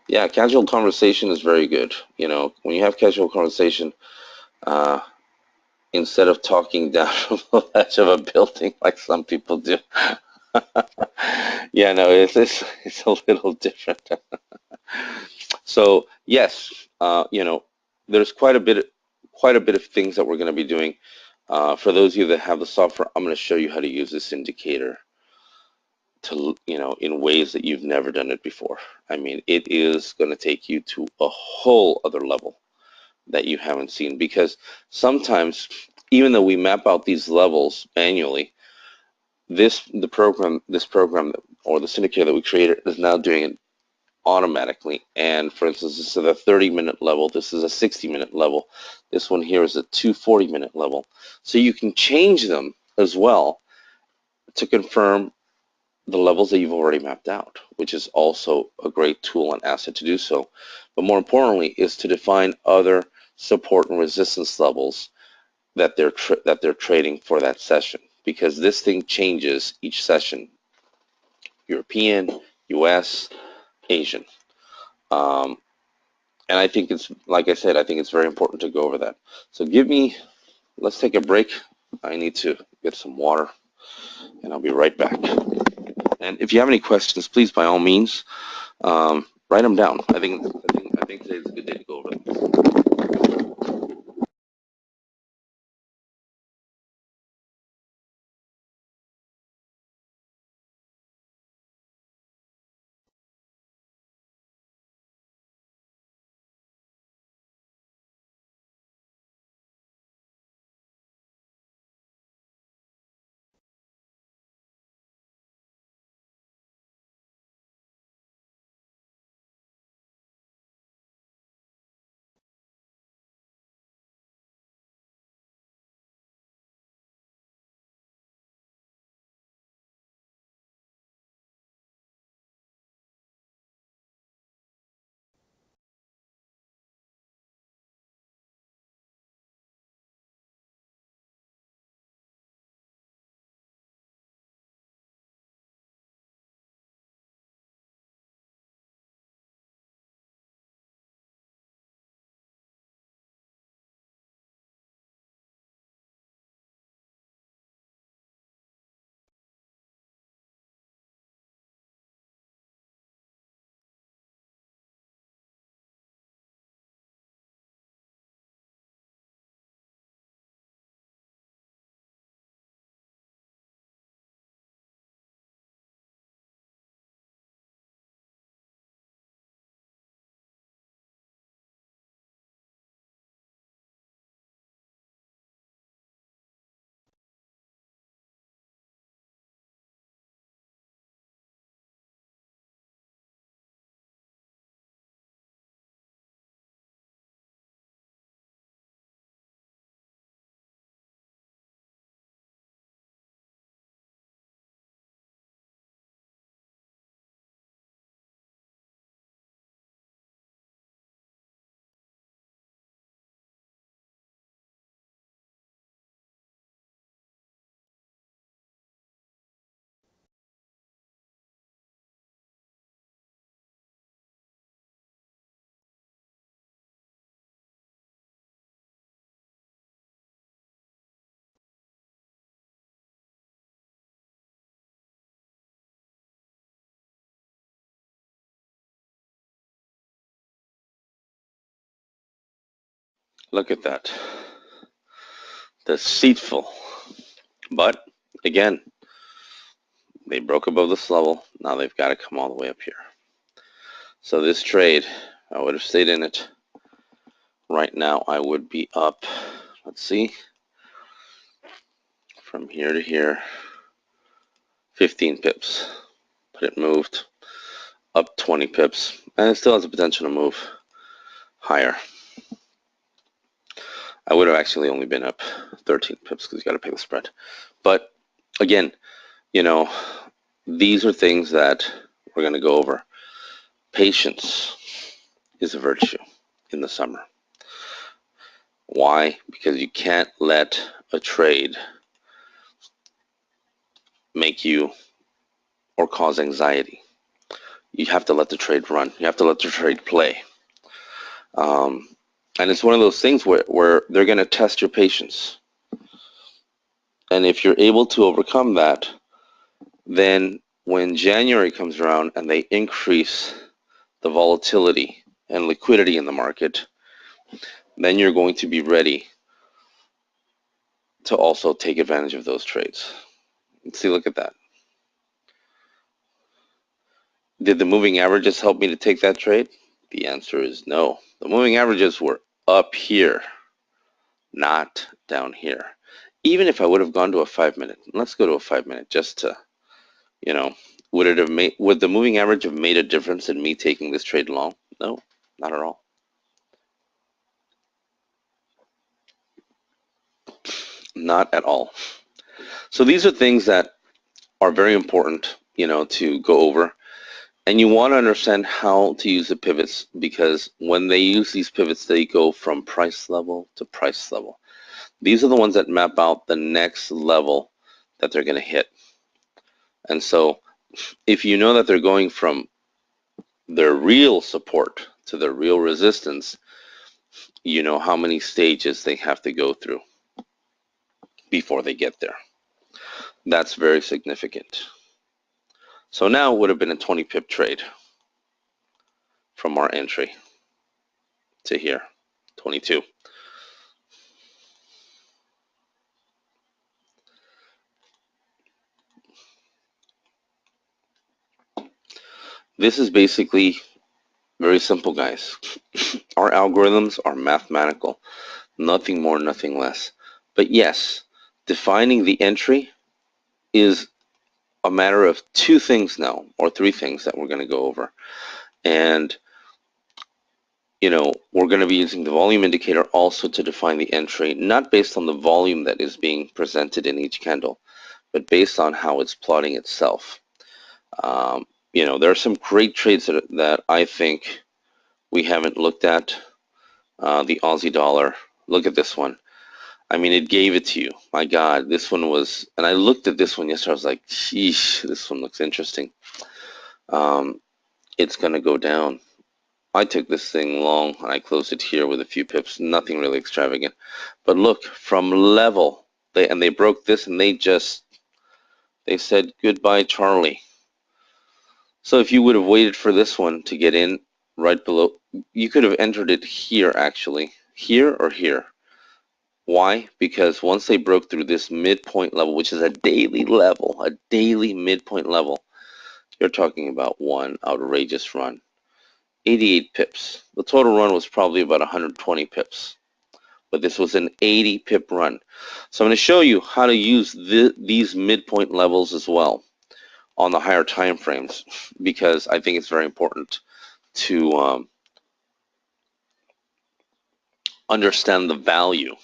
Yeah, casual conversation is very good. When you have casual conversation, instead of talking down from the ledge of a building like some people do. Yeah, no, it's a little different. So yes, there's quite a bit of things that we're going to be doing. For those of you that have the software, I'm going to show you how to use this indicator to, in ways that you've never done it before. I mean, it is going to take you to a whole other level that you haven't seen, because sometimes, even though we map out these levels manually, this program or the syndicator that we created is now doing it automatically. And for instance, this is a 30-minute level, this is a 60-minute level, this one here is a 240-minute level. So you can change them as well to confirm the levels that you've already mapped out, which is also a great tool and asset to do so. But more importantly is to define other support and resistance levels that they're trading for that session, because this thing changes each session. European, US, Asian. Um, and I think it's, like I said, I think it's very important to go over that. So let's take a break. I need to get some water and I'll be right back. And if you have any questions, please, by all means, write them down. I think today's a good day to go over them. Look at that. Deceitful. But again, they broke above this level. Now they've got to come all the way up here. So this trade, I would have stayed in it. Right now, I would be up, let's see, from here to here, 15 pips. But it moved up 20 pips, and it still has the potential to move higher. I would have actually only been up 13 pips because you got to pay the spread. But again, you know, these are things that we're going to go over. Patience is a virtue in the summer. Why? Because you can't let a trade make you or cause anxiety. You have to let the trade run. You have to let the trade play. And it's one of those things where they're going to test your patience. And if you're able to overcome that, then when January comes around and they increase the volatility and liquidity in the market, then you're going to be ready to also take advantage of those trades. Let's see, look at that. Did the moving averages help me to take that trade? The answer is no. The moving averages were up here, not down here. Even if I would have gone to a 5-minute, let's go to a 5-minute just to, would the moving average have made a difference in me taking this trade long? No, not at all. Not at all. So these are things that are very important, to go over. And you want to understand how to use the pivots, because when they use these pivots, they go from price level to price level. These are the ones that map out the next level that they're going to hit. And so if you know that they're going from their real support to their real resistance, you know how many stages they have to go through before they get there. That's very significant. So now it would have been a 20 pip trade from our entry to here, 22. This is basically very simple, guys. Our algorithms are mathematical, nothing more, nothing less. But yes, defining the entry is a matter of two things now, or three things that we're going to go over. And, we're going to be using the volume indicator also to define the entry, not based on the volume that is being presented in each candle, but based on how it's plotting itself. There are some great trades that I think we haven't looked at. The Aussie dollar, look at this one. I mean, it gave it to you. My God, this one was, and I looked at this one yesterday, I was like, sheesh, this one looks interesting. It's going to go down. I took this thing long, and I closed it here with a few pips, nothing really extravagant. But look, from level, they broke this, and they said, goodbye, Charlie. So if you would have waited for this one to get in right below, you could have entered it here, actually. Here or here. Why? Because once they broke through this midpoint level, which is a daily level, a daily midpoint level, you're talking about one outrageous run. 88 pips. The total run was probably about 120 pips. But this was an 80 pip run. So I'm going to show you how to use these midpoint levels as well on the higher time frames, because I think it's very important to understand the value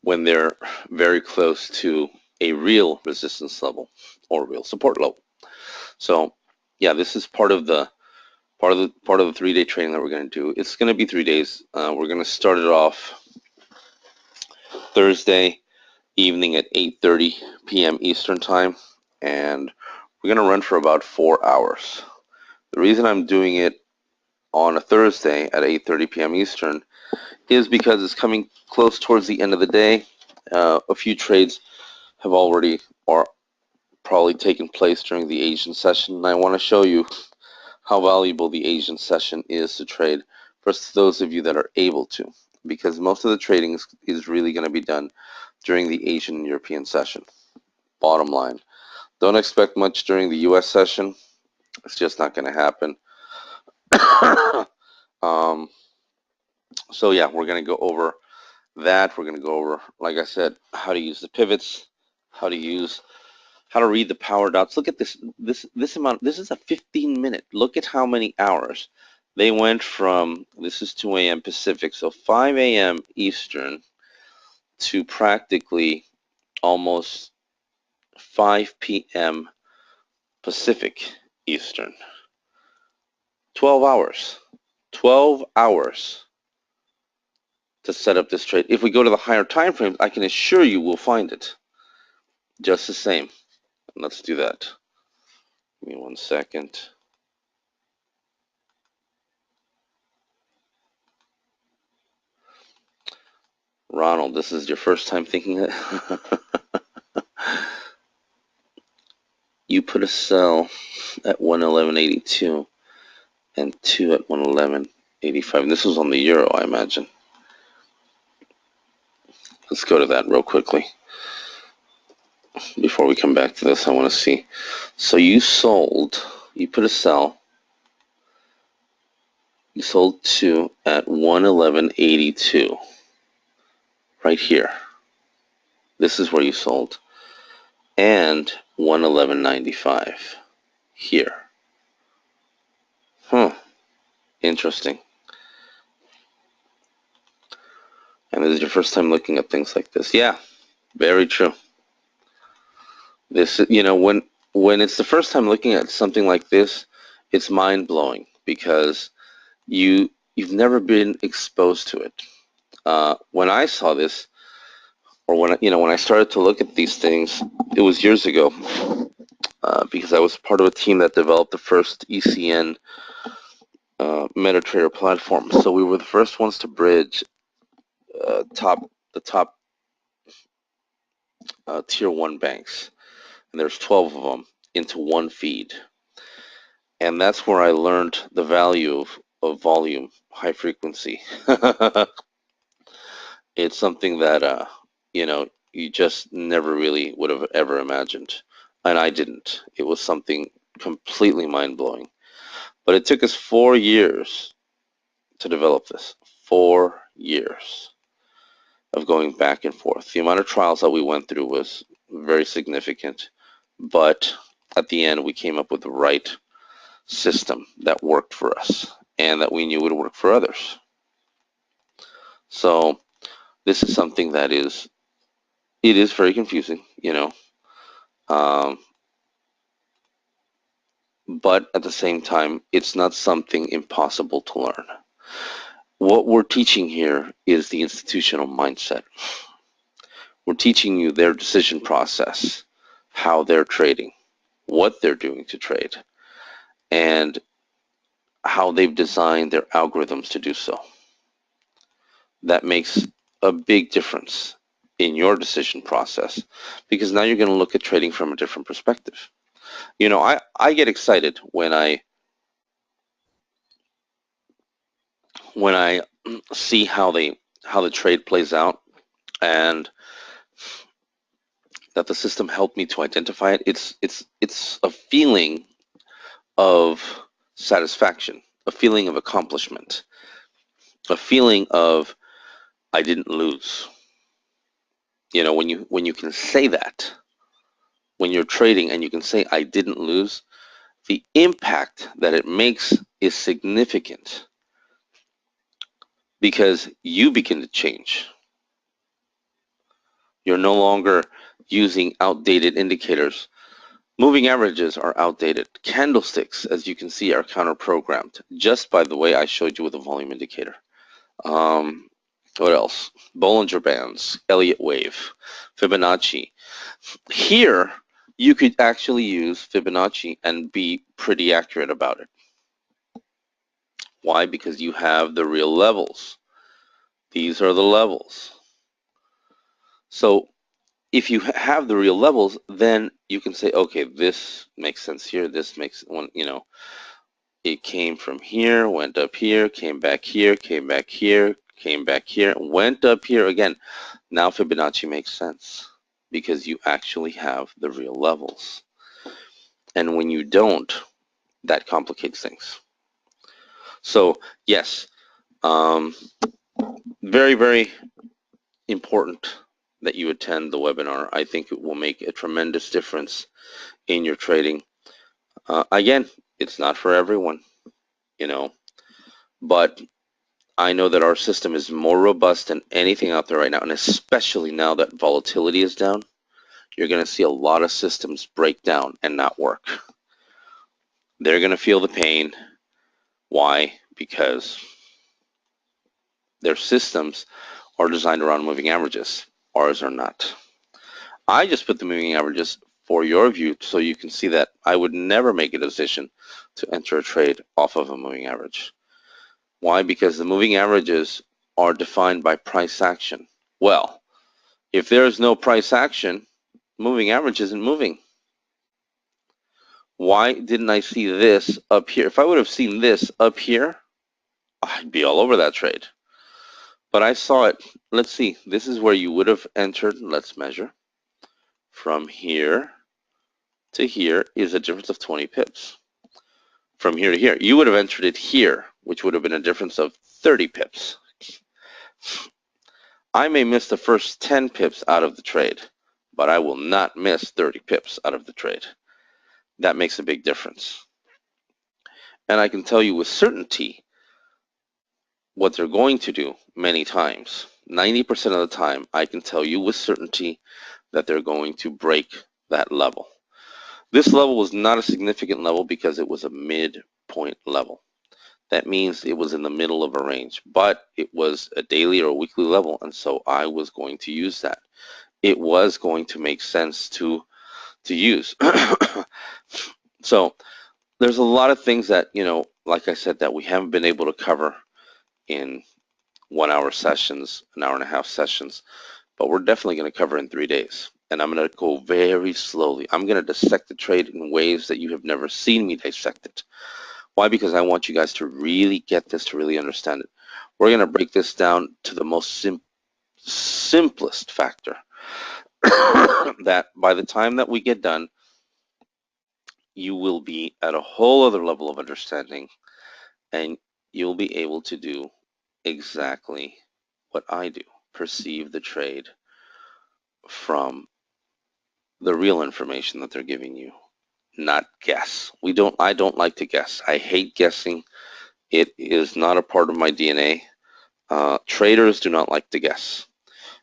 when they're very close to a real resistance level or real support level. So yeah, this is part of the 3-day training that we're going to do. It's going to be 3 days. We're going to start it off Thursday evening at 8:30 p.m. Eastern time, and we're going to run for about 4 hours. The reason I'm doing it on a Thursday at 8:30 p.m. Eastern is because it's coming close towards the end of the day. A few trades have already or probably taken place during the Asian session, and I want to show you how valuable the Asian session is to trade for those of you that are able to, because most of the trading is really going to be done during the Asian and European session. Bottom line, don't expect much during the US session. It's just not going to happen. So yeah, we're going to go over that. We're going to go over, like I said, how to use the pivots, how to read the power dots. Look at this amount. This is a 15-minute. Look at how many hours. They went from, this is 2 a.m. Pacific, so 5 a.m. Eastern to practically almost 5 p.m. Pacific Eastern. 12 hours. 12 hours to set up this trade. If we go to the higher time frames, I can assure you we'll find it just the same. Let's do that. Give me 1 second. Ronald, this is your first time thinking it? You put a sell at 111.82 and 2 at 111.85. This was on the euro, I imagine. Let's go to that real quickly. Before we come back to this, I want to see. So you put a sell. You sold 2 at 111.82. Right here. This is where you sold. And 111.95 here. Interesting. And this is your first time looking at things like this. Yeah, very true. This, you know, when it's the first time looking at something like this, it's mind blowing because you've never been exposed to it. When I saw this, or when I started to look at these things, it was years ago, because I was part of a team that developed the first ECN MetaTrader platform. So we were the first ones to bridge the top tier one banks, and there's 12 of them into one feed, and that's where I learned the value of volume, high frequency. It's something that you just never really would have ever imagined, and I didn't. It was something completely mind blowing. But it took us 4 years to develop this. 4 years of going back and forth. The amount of trials that we went through was very significant, but at the end we came up with the right system that worked for us and that we knew would work for others. So this is something that it is very confusing, um, but at the same time, it's not something impossible to learn. What we're teaching here is the institutional mindset. We're teaching you their decision process, how they're trading, what they're doing to trade, and how they've designed their algorithms to do so. That makes a big difference in your decision process because now you're going to look at trading from a different perspective. I get excited when I see how the trade plays out and that the system helped me to identify it. It's a feeling of satisfaction, a feeling of accomplishment, a feeling of I didn't lose. When you can say that, when you're trading and you can say I didn't lose, the impact that it makes is significant because you begin to change. You're no longer using outdated indicators. Moving averages are outdated. Candlesticks, as you can see, are counter-programmed just by the way I showed you with the volume indicator. Um, what else? Bollinger Bands, Elliott Wave, Fibonacci. Here, you could actually use Fibonacci and be pretty accurate about it. Why? Because you have the real levels. These are the levels. So if you have the real levels, then you can say, okay, this makes sense here. This makes one, it came from here, went up here, came back here, came back here, came back here, went up here again. Now Fibonacci makes sense because you actually have the real levels. And when you don't, that complicates things. So yes, very, very important that you attend the webinar. I think it will make a tremendous difference in your trading. Again, it's not for everyone, but I know that our system is more robust than anything out there right now, and especially now that volatility is down, you're going to see a lot of systems break down and not work. They're going to feel the pain. Why? Because their systems are designed around moving averages. Ours are not. I just put the moving averages for your view so you can see that I would never make a decision to enter a trade off of a moving average. Why? Because the moving averages are defined by price action. Well, if there is no price action, moving average isn't moving. Why didn't I see this up here? If I would have seen this up here, I'd be all over that trade. But I saw it. Let's see. This is where you would have entered. Let's measure. From here to here is a difference of 20 pips. From here to here, you would have entered it here, which would have been a difference of 30 pips. I may miss the first 10 pips out of the trade, but I will not miss 30 pips out of the trade. That makes a big difference. And I can tell you with certainty what they're going to do many times. 90% of the time, I can tell you with certainty that they're going to break that level. This level was not a significant level because it was a midpoint level. That means it was in the middle of a range, but it was a daily or a weekly level, and so I was going to use that. It was going to make sense to use. So there's a lot of things that, like I said, that we haven't been able to cover in 1 hour sessions, an hour and a half sessions, but we're definitely going to cover in 3 days. And I'm going to go very slowly. I'm going to dissect the trade in ways that you have never seen me dissect it. Why? Because I want you guys to really get this, to really understand it. We're going to break this down to the most simplest factor that by the time that we get done, you will be at a whole other level of understanding, and you'll be able to do exactly what I do. Perceive the trade from the real information that they're giving you, not guess. I don't like to guess. I hate guessing. It is not a part of my DNA. Traders do not like to guess.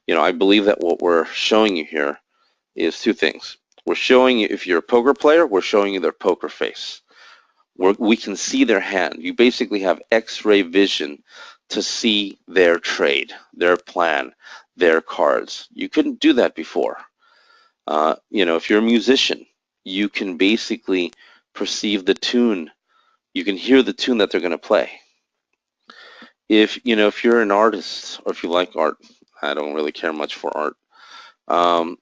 I believe that what we're showing you here is two things. We're showing you, if you're a poker player, we're showing you their poker face. We can see their hand. You basically have X-ray vision to see their trade, their plan, their cards. You couldn't do that before. If you're a musician, you can basically perceive the tune. You can hear the tune that they're going to play. If you're an artist, or if you like art, I don't really care much for art.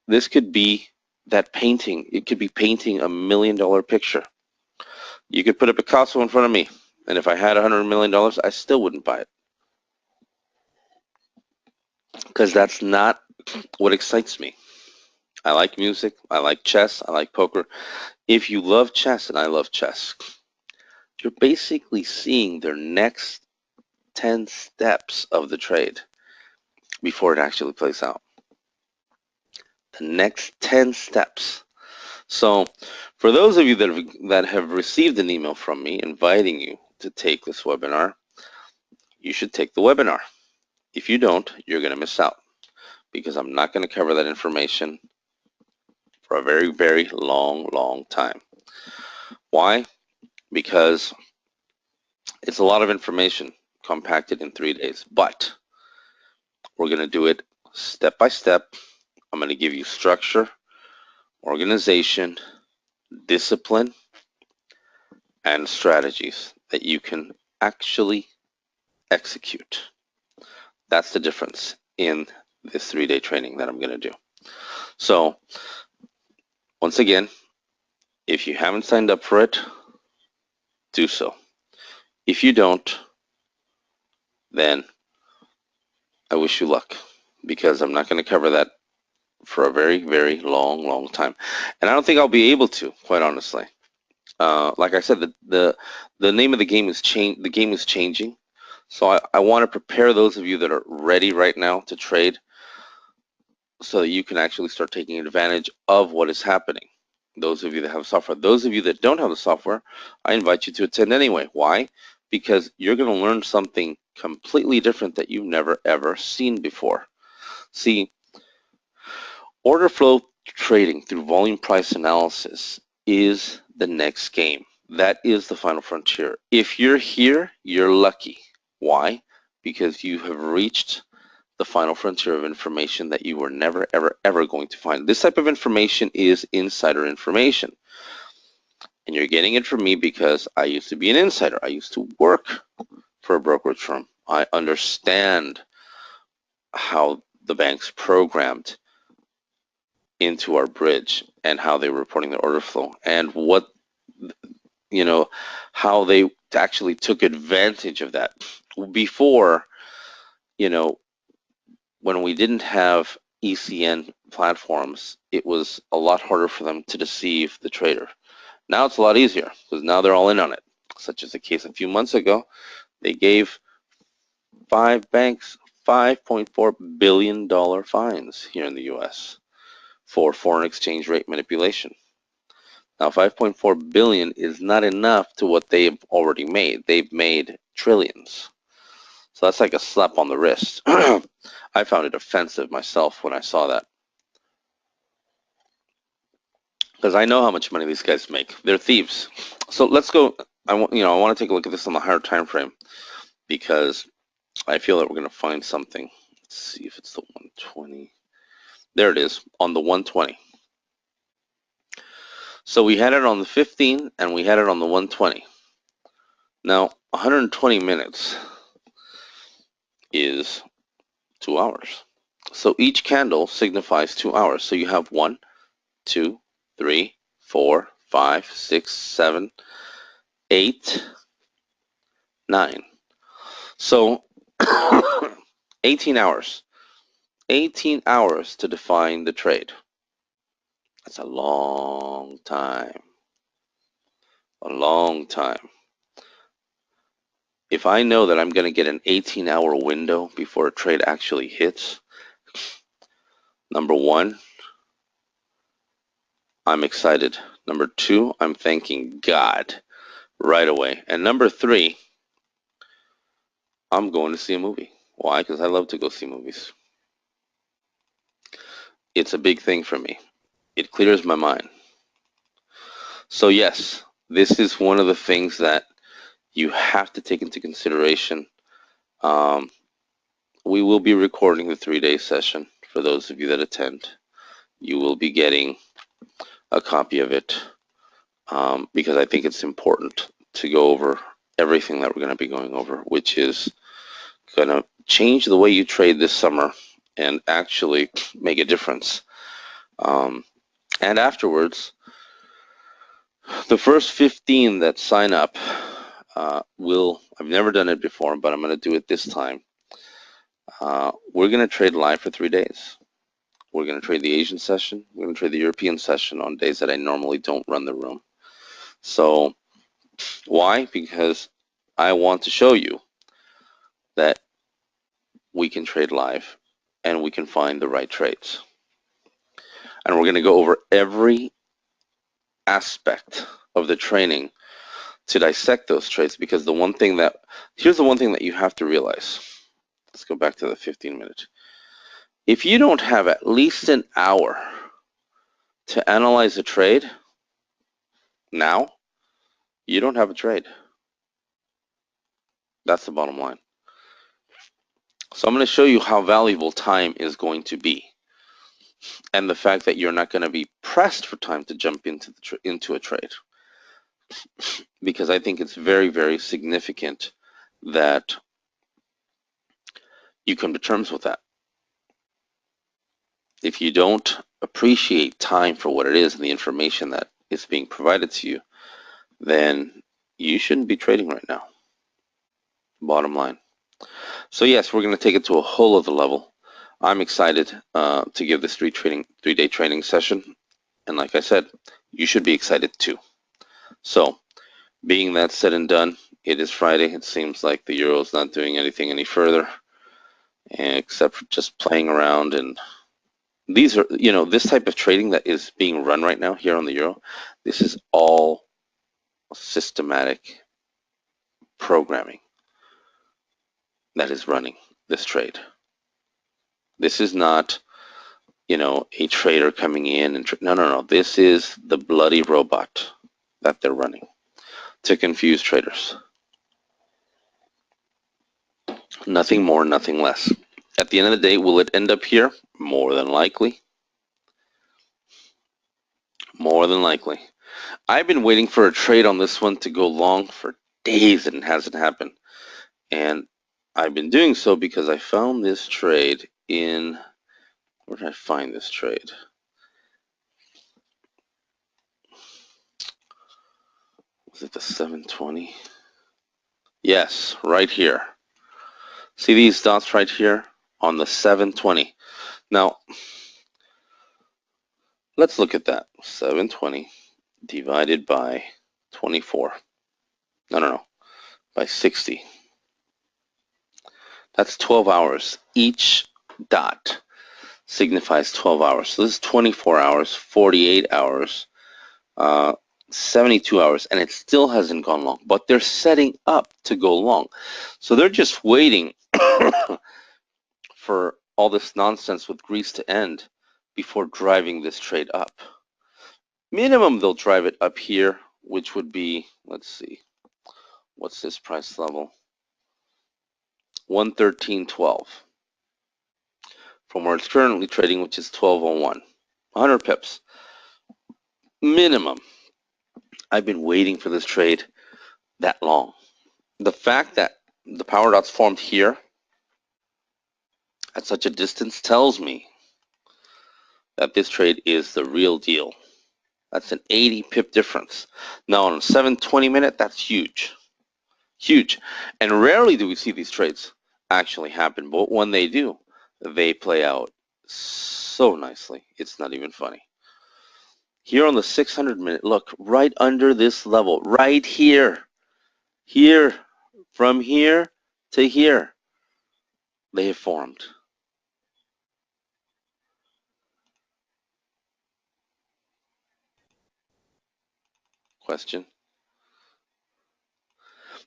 This could be that painting. It could be painting $1 million picture. You could put a Picasso in front of me, and if I had $100 million, I still wouldn't buy it, because that's not what excites me. I like music, I like chess, I like poker. If you love chess, and I love chess, you're basically seeing their next 10 steps of the trade before it actually plays out. The next 10 steps. So for those of you that have received an email from me inviting you to take this webinar, you should take the webinar. If you don't, you're going to miss out, because I'm not going to cover that information for a very, very long time. Why? Because it's a lot of information compacted in 3 days, but we're going to do it step by step. I'm going to give you structure, organization, discipline, and strategies that you can actually execute. That's the difference in this 3-day training that I'm going to do. So once again, if you haven't signed up for it, do so. If you don't, then I wish you luck, because I'm not going to cover that for a very, very long time. And I don't think I'll be able to, quite honestly. Like I said, the name of the game is the game is changing. So I want to prepare those of you that are ready right now to trade, so that you can actually start taking advantage of what is happening. Those of you that have software. Those of you that don't have the software, I invite you to attend anyway. Why? Because you're going to learn something completely different that you've never ever seen before. See, order flow trading through volume price analysis is the next game. That is the final frontier. If you're here, you're lucky. Why? Because you have reached the final frontier of information that you were never, ever going to find. This type of information is insider information. And you're getting it from me because I used to be an insider. I used to work for a brokerage firm. I understand how the banks programmed into our bridge, and how they were reporting their order flow, and what, how they actually took advantage of that. Before, when we didn't have ECN platforms, it was a lot harder for them to deceive the trader. Now it's a lot easier, because now they're all in on it. Such as the case a few months ago, they gave 5 banks $5.4 billion fines here in the US for foreign exchange rate manipulation. Now, 5.4 billion is not enough to what they've already made. They've made trillions. So that's like a slap on the wrist. I found it offensive myself when I saw that. because I know how much money these guys make. They're thieves. So let's go. I want to take a look at this on the higher time frame because I feel that we're going to find something. Let's see if it's the 120. There it is on the 120. So we had it on the 15 and we had it on the 120. Now 120 minutes is 2 hours. So each candle signifies 2 hours. So you have 1, 2, 3, 4, 5, 6, 7, 8, 9. So 18 hours. 18 hours to define the trade. That's a long time. A long time. If I know that I'm going to get an 18-hour window before a trade actually hits, number one, I'm excited. Number two, I'm thanking God right away. And number three, I'm going to see a movie. Why? Because I love to go see movies. It's a big thing for me. It clears my mind. So yes, this is one of the things that you have to take into consideration. Um, we will be recording the 3-day session for those of you that attend. You will be getting a copy of it because I think it's important to go over everything that we're going to be going over, which is going to change the way you trade this summer and actually make a difference. And afterwards, the first 15 that sign up I've never done it before, but I'm going to do it this time. We're going to trade live for 3 days. We're going to trade the Asian session. We're going to trade the European session on days that I normally don't run the room. So why? Because I want to show you that we can trade live and we can find the right trades. And we're going to go over every aspect of the training to dissect those trades, because here's the one thing that you have to realize. Let's go back to the 15 minutes. If you don't have at least an hour to analyze a trade now, you don't have a trade. That's the bottom line. So I'm going to show you how valuable time is going to be, and the fact that you're not going to be pressed for time to jump into a trade, because I think it's very, very significant that you come to terms with that. If you don't appreciate time for what it is and the information that is being provided to you, then you shouldn't be trading right now. Bottom line. So yes, we're going to take it to a whole other level. I'm excited to give this 3-day training session, and like I said, you should be excited too. So, being that said and done, it is Friday. It seems like the euro is not doing anything any further, except for just playing around. And these are, this type of trading that is being run right now here on the euro. This is all systematic programming that is running this trade. This is not, a trader coming in and no. This is the bloody robot that they're running to confuse traders. Nothing more, nothing less. At the end of the day, will it end up here? More than likely. More than likely. I've been waiting for a trade on this one to go long for days and it hasn't happened. And I've been doing so because I found this trade in, where did I find this trade? Was it the 720? Yes, right here. See these dots right here on the 720. Now, let's look at that. 720 divided by 24. No. By 60. That's 12 hours. Each dot signifies 12 hours. So this is 24 hours, 48 hours, 72 hours, and it still hasn't gone long. But they're setting up to go long. So they're just waiting for all this nonsense with Greece to end before driving this trade up. Minimum, they'll drive it up here, which would be, let's see, what's this price level? 113.12 from where it's currently trading, which is 1201. 100 pips. Minimum. I've been waiting for this trade that long. The fact that the power dots formed here at such a distance tells me that this trade is the real deal. That's an 80 pip difference. Now on a 720 minute, that's huge. Huge. And rarely do we see these trades actually happen, but when they do, they play out so nicely. It's not even funny. Here on the 600 minute, look, right under this level, right here, from here to here, they have formed. Question?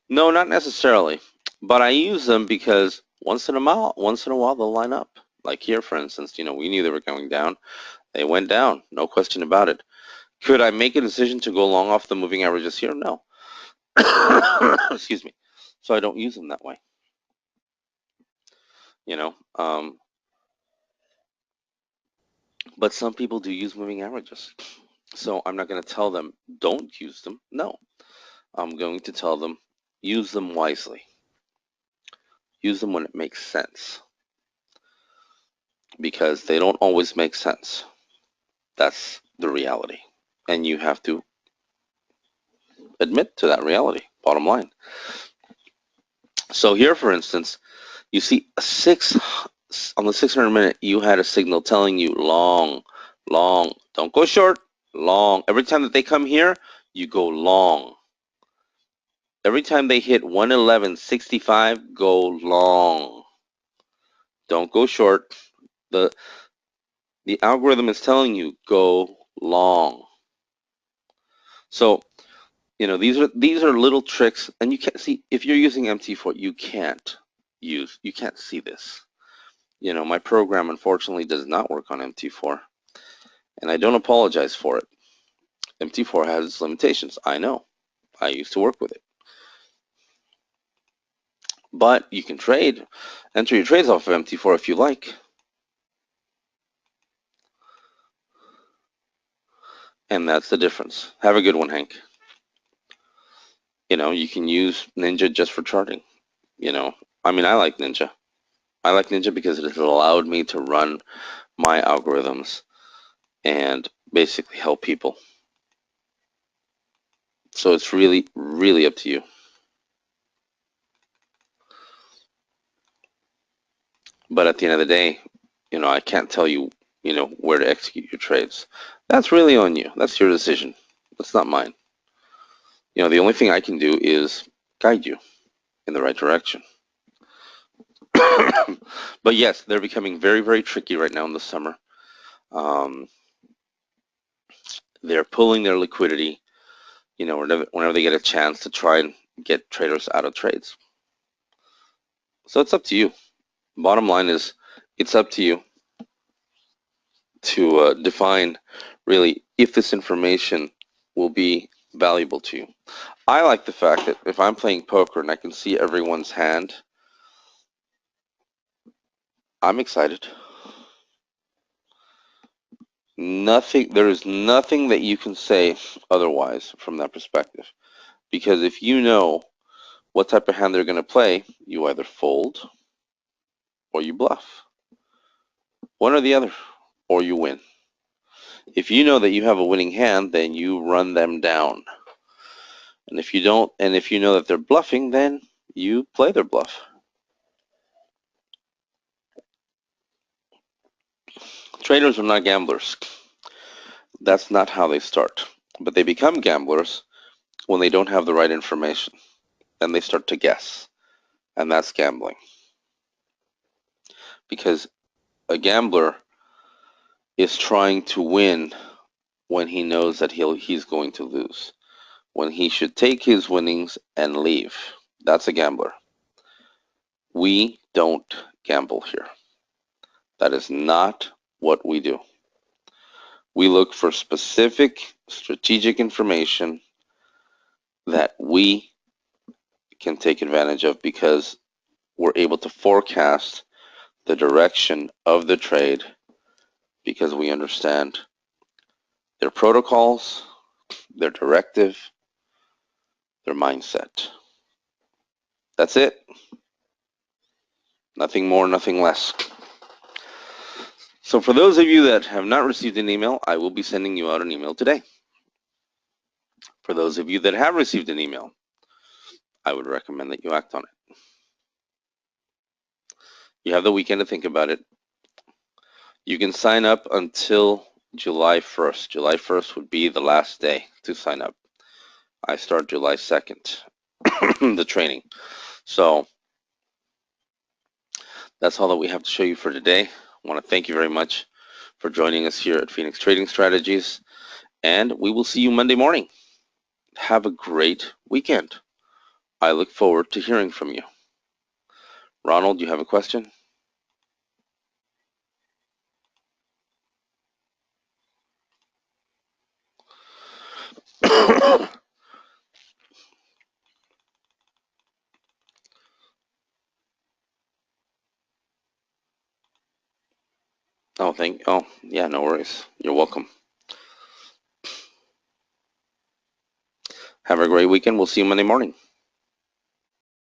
No, not necessarily, but I use them because once in a while they'll line up. Like here, for instance, we knew they were going down. They went down, no question about it. Could I make a decision to go long off the moving averages here? No. Excuse me. So I don't use them that way. But some people do use moving averages. So I'm not going to tell them don't use them. No. I'm going to tell them use them wisely. Use them when it makes sense. Because they don't always make sense. That's the reality. And you have to admit to that reality, bottom line. So here, for instance, you see on the 600 minute, you had a signal telling you long, long. Don't go short, long. Every time that they come here, you go long. Every time they hit 111.65, go long. Don't go short. The algorithm is telling you go long. So, these are little tricks, and you can't see if you're using MT4, you can't see this. My program unfortunately does not work on MT4, and I don't apologize for it. MT4 has its limitations. I know. I used to work with it. But you can enter your trades off of MT4 if you like. And that's the difference. Have a good one, Hank. You can use Ninja just for charting. I like Ninja. I like Ninja because it has allowed me to run my algorithms and basically help people. So it's really, really up to you. But at the end of the day, I can't tell you, where to execute your trades. That's really on you. That's your decision. That's not mine. The only thing I can do is guide you in the right direction. But yes, they're becoming very, very tricky right now in the summer. They're pulling their liquidity, whenever they get a chance to try and get traders out of trades. So it's up to you. Bottom line is, it's up to you to define really if this information will be valuable to you. I like the fact that if I'm playing poker and I can see everyone's hand, I'm excited. There is nothing that you can say otherwise from that perspective. Because if you know what type of hand they're going to play, you either fold or you bluff. One or the other, or you win. If you know that you have a winning hand, then you run them down. And if you don't, and if you know that they're bluffing, then you play their bluff. Traders are not gamblers. That's not how they start. But they become gamblers when they don't have the right information. Then they start to guess. And that's gambling. Because a gambler is trying to win when he knows that he's going to lose. When he should take his winnings and leave. That's a gambler. We don't gamble here. That is not what we do. We look for specific strategic information that we can take advantage of because we're able to forecast the direction of the trade because we understand their protocols, their directive, their mindset. That's it. Nothing more, nothing less. So for those of you that have not received an email, I will be sending you out an email today. For those of you that have received an email, I would recommend that you act on it. You have the weekend to think about it. You can sign up until July 1st. July 1st would be the last day to sign up. I start July 2nd, the training. So that's all that we have to show you for today. I want to thank you very much for joining us here at Phoenix Trading Strategies, and we will see you Monday morning. Have a great weekend. I look forward to hearing from you. Ronald, you have a question? Oh, yeah, no worries. You're welcome. Have a great weekend. We'll see you Monday morning.